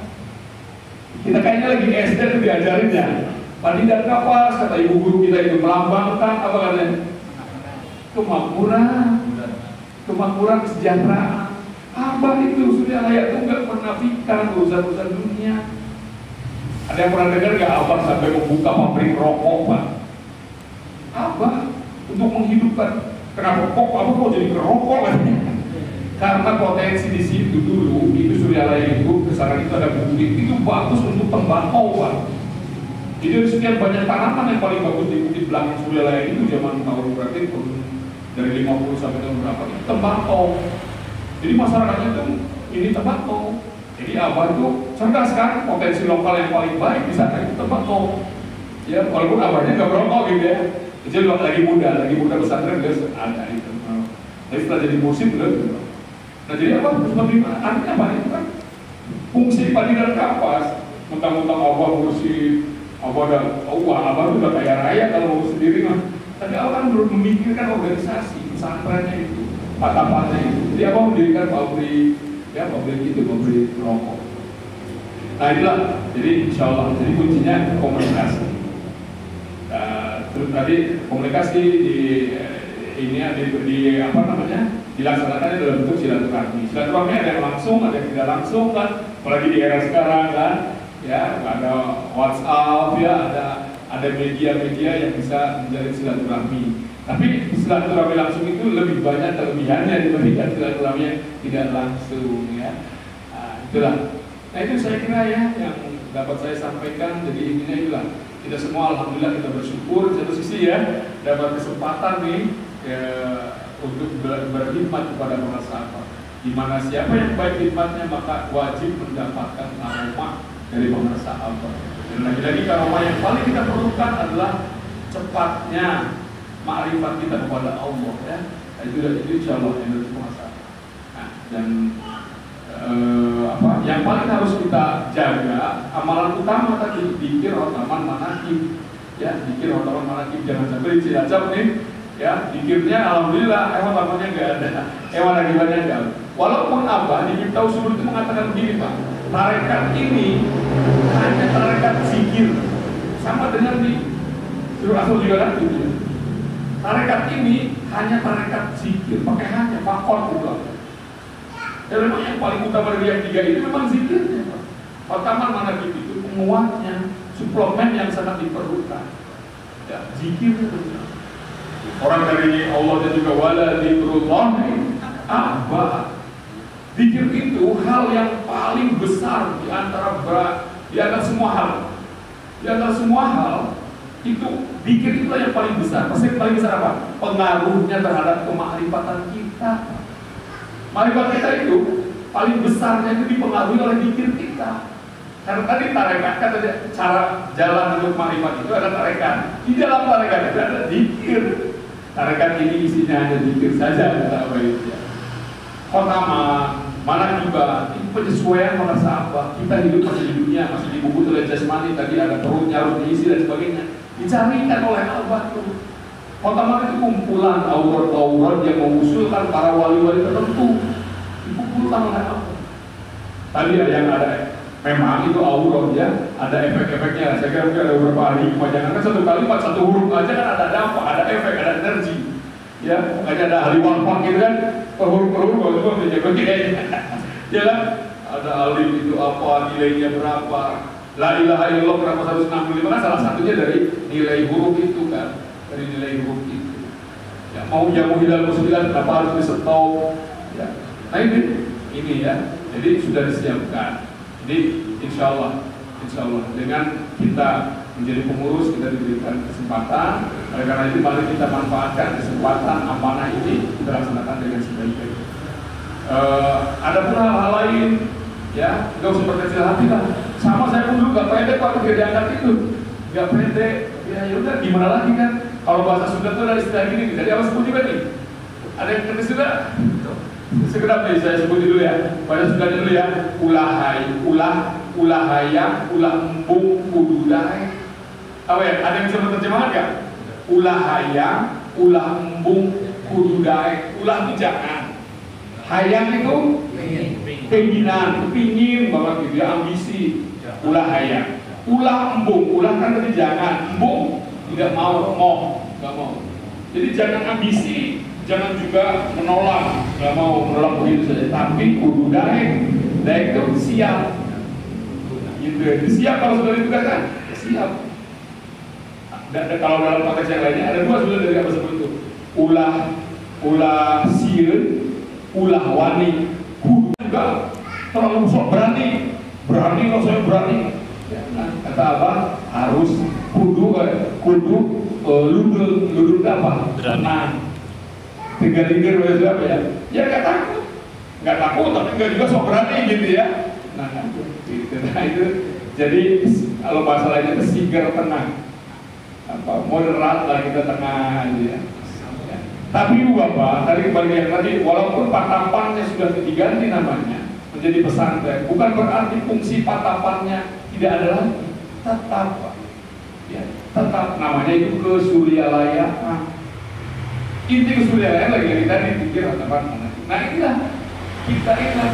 Speaker 4: Kita kayaknya lagi SD itu diajarin ya, padi dan kapas, kata ibu guru kita itu melambangkan apa katanya? Kemakmuran, kesejahteraan. Abah itu Suryalaya itu nggak menafikan urusan dunia. Ada yang pernah dengar nggak Abah sampai membuka pabrik rokok Pak? Abah untuk menghidupkan. Kenapa kok Abah mau jadi kerokok kan? Karena potensi di situ dulu itu Suryalaya itu kesana itu ada bukit itu bagus untuk tembakau Pak. Jadi sekian banyak tanaman yang paling bagus di bukit belakang Suryalaya itu zaman tahun berarti dari 50 sampai tahun berapa itu tembakau. Jadi masyarakatnya itu ini tembakau. Jadi Abah itu cerdas kan, potensi lokal yang paling baik bisa itu tembakau. Ya walaupun Abahnya nggak merokok gitu ya. Jadi lagi muda pesantren dia ada itu. Tapi setelah jadi musim gitu. Nah jadi apa? Seperti artinya apa itu kan? Fungsi padi dan kapas. Mentang-mentang Abah ngurusi Abah Abah itu udah kaya raya kalau ngurus sendiri mah. Tapi Abah kan belum memikirkan organisasi pesantrennya itu. Patah-patah itu. Jadi apa mendirikan pabrik rokok. Nah itulah. Jadi insya Allah. Jadi kuncinya komunikasi. Terus tadi komunikasi dilaksanakan dalam bentuk silaturahmi. Silaturahmi ada yang langsung, ada yang tidak langsung kan. Apalagi di era sekarang kan. Ya ada WhatsApp ya, ada ada media-media yang bisa menjalin silaturahmi. Tapi silaturahmi langsung itu lebih banyak kelebihannya dibandingkan silaturahmi yang tidak langsung ya. Nah, itulah. Nah itu saya kira ya yang dapat saya sampaikan. Jadi intinya itulah, kita semua alhamdulillah kita bersyukur satu sisi ya dapat kesempatan nih untuk berkhidmat kepada para sahabat. Di mana siapa yang baik khidmatnya maka wajib mendapatkan karomah dari para sahabat. Dan lagi-lagi karomah yang paling kita perlukan adalah cepatnya makrifat kita kepada Allah ya. Itu insya Allah yang harus masalah. Nah, dan yang paling harus kita jaga amalan utama tadi dzikir otaman manakib ya, dzikir otaman manakib, jangan sampai Cilacap nih ya dzikirnya alhamdulillah otamannya nggak ada, akibatnya nggak ada. Walaupun Abah di Miftahul Subur itu mengatakan begini Pak, tarekat ini hanya tarekat zikir, sama dengan di Surah Asal juga kan gitu ya. Tarekat ini hanya tarekat zikir, pakai hanya fakor juga. Dan memang yang paling utama dari yang tiga itu memang zikirnya Pak. Otaman manakib itu penguatnya, suplemen yang sangat diperlukan ya, zikir itu. Orang dari Allah dan juga wala dzikrullahi akbar. Zikir itu hal yang paling besar di antara semua hal. Di antara semua hal itu zikir itu yang paling besar. Pasti paling besar apa? Pengaruhnya terhadap kemakrifatan kita. Makrifat kita itu paling besarnya itu dipengaruhi oleh zikir kita. Karena tadi tarekat kan ada cara jalan untuk makrifat itu ada tarekat. Di dalam tarekat itu ada zikir. Tarekat ini isinya hanya zikir saja, kata Abah itu ya. Khotamah, manakibah, itu penyesuaian para sahabat. Kita hidup masih di dunia, masih dibungkus oleh jasmani, tadi ada perutnya harus diisi dan sebagainya. Dicarikan oleh Abah itu. Khotamah itu kumpulan aurat-aurat yang mengusulkan para wali-wali tertentu. Dikumpulkan oleh Abah. Tadi ada yang ada. Memang itu aurat ya, ada efek-efeknya. Saya kira mungkin ada beberapa hari jangan kan satu kalimat satu huruf aja kan ada dampak, ada efek, ada energi. Ya, makanya ada ahli wafak gitu kan, per huruf kalau itu menjaga kayaknya. Ya kan, ada alif itu apa, nilainya berapa, la ilaha illallah berapa 165 kan salah satunya dari nilai huruf itu kan, dari nilai huruf itu. Ya, mau jamu hilal muslihat berapa harus disetop. Ya, nah ini ya, jadi sudah disiapkan. Jadi insya Allah dengan kita menjadi pengurus kita diberikan kesempatan. Oleh karena itu mari kita manfaatkan kesempatan amanah ini kita laksanakan dengan sebaik-baiknya. Ada pun hal-hal lain ya, nggak usah berkecil hati lah. Sama saya pun dulu nggak pede Pak kerja diangkat itu, nggak pede. Ya udah gimana lagi kan? Kalau bahasa Sunda itu ada istilah gini. Jadi apa sebut juga nih? Ada yang ngerti sudah? Sekedap nih saya sebutin dulu ya. Pada Sundanya dulu ya. Ulahaya, ulah embung, kududai. Apa ya? Ada yang bisa terjemahan nggak? Ulahaya, ulah embung, kududai. Ulah itu jangan. Hayang itu keinginan, kepingin banget gitu ya, ambisi. Ulahaya. Ulah embung, ulah kan tadi jangan. Embung tidak mau, nggak mau. Jadi jangan ambisi. Jangan juga menolak, nggak mau menolak begitu saja. Tapi kudu daek itu siap. Gitu ya. Siap kalau sudah ditugaskan, siap. Dan kalau dalam konteks yang lainnya ada dua sudah dari apa sebut itu. Ulah sieun, ulah wani. Kudu juga terlalu sok berani kalau saya berani. Ya, nah, kata apa? Harus kudu ludul apa? Tenang. Tinggal-tinggal apa ya? Ya nggak takut, tapi nggak juga sok berani gitu ya. Nah itu jadi kalau bahasa lainnya itu sigar tenang, moderat lah kita tengah gitu ya. Tapi Bapak tadi kembali yang tadi, walaupun patapannya sudah diganti namanya menjadi pesantren, bukan berarti fungsi patapannya tidak ada lagi. Tetap namanya itu kesuryalayakan. Inti kesulitan lagi tadi pikir apa? Nah inilah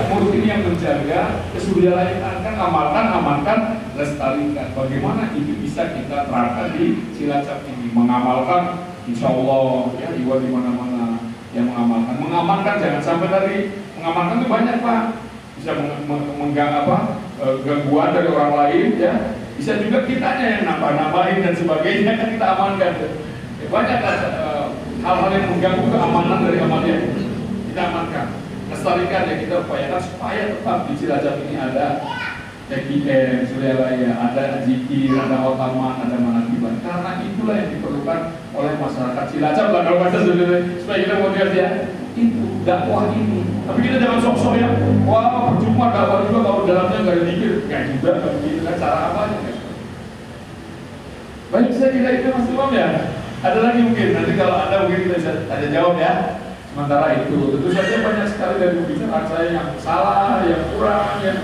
Speaker 4: pengurus ini yang menjaga kesulitan kan amalkan, lestarikan. Bagaimana itu bisa kita terapkan di Cilacap ini? Mengamalkan, insya Allah ya di mana-mana yang mengamalkan jangan sampai tadi mengamalkan itu banyak Pak. Bisa gangguan dari orang lain ya. Bisa juga kitanya yang nambah-nambahin dan sebagainya, kan kita amankan. Banyak hal-hal yang mengganggu keamanan dari Ahmadiyah, kita amankan. Lestarikan ya, kita upayakan supaya tetap di Cilacap ini ada TKM, Surya Raya, ada zikir, ada otaman, ada manakiban. Karena itulah yang diperlukan oleh masyarakat Cilacap lah kalau bahasa sebenarnya, supaya kita mau lihat ya, itu dakwah ini. Tapi kita jangan sok-sok ya, wah percuma dakwah juga kalau dalamnya nggak ada zikir, nggak juga begitu kan, cara apanya kan? Baik, saya kira itu Mas Imam ya. Ada lagi mungkin, nanti kalau ada mungkin kita bisa tanya jawab ya. Sementara itu, tentu saja banyak sekali dari pembicaraan saya yang salah, yang kurang, yang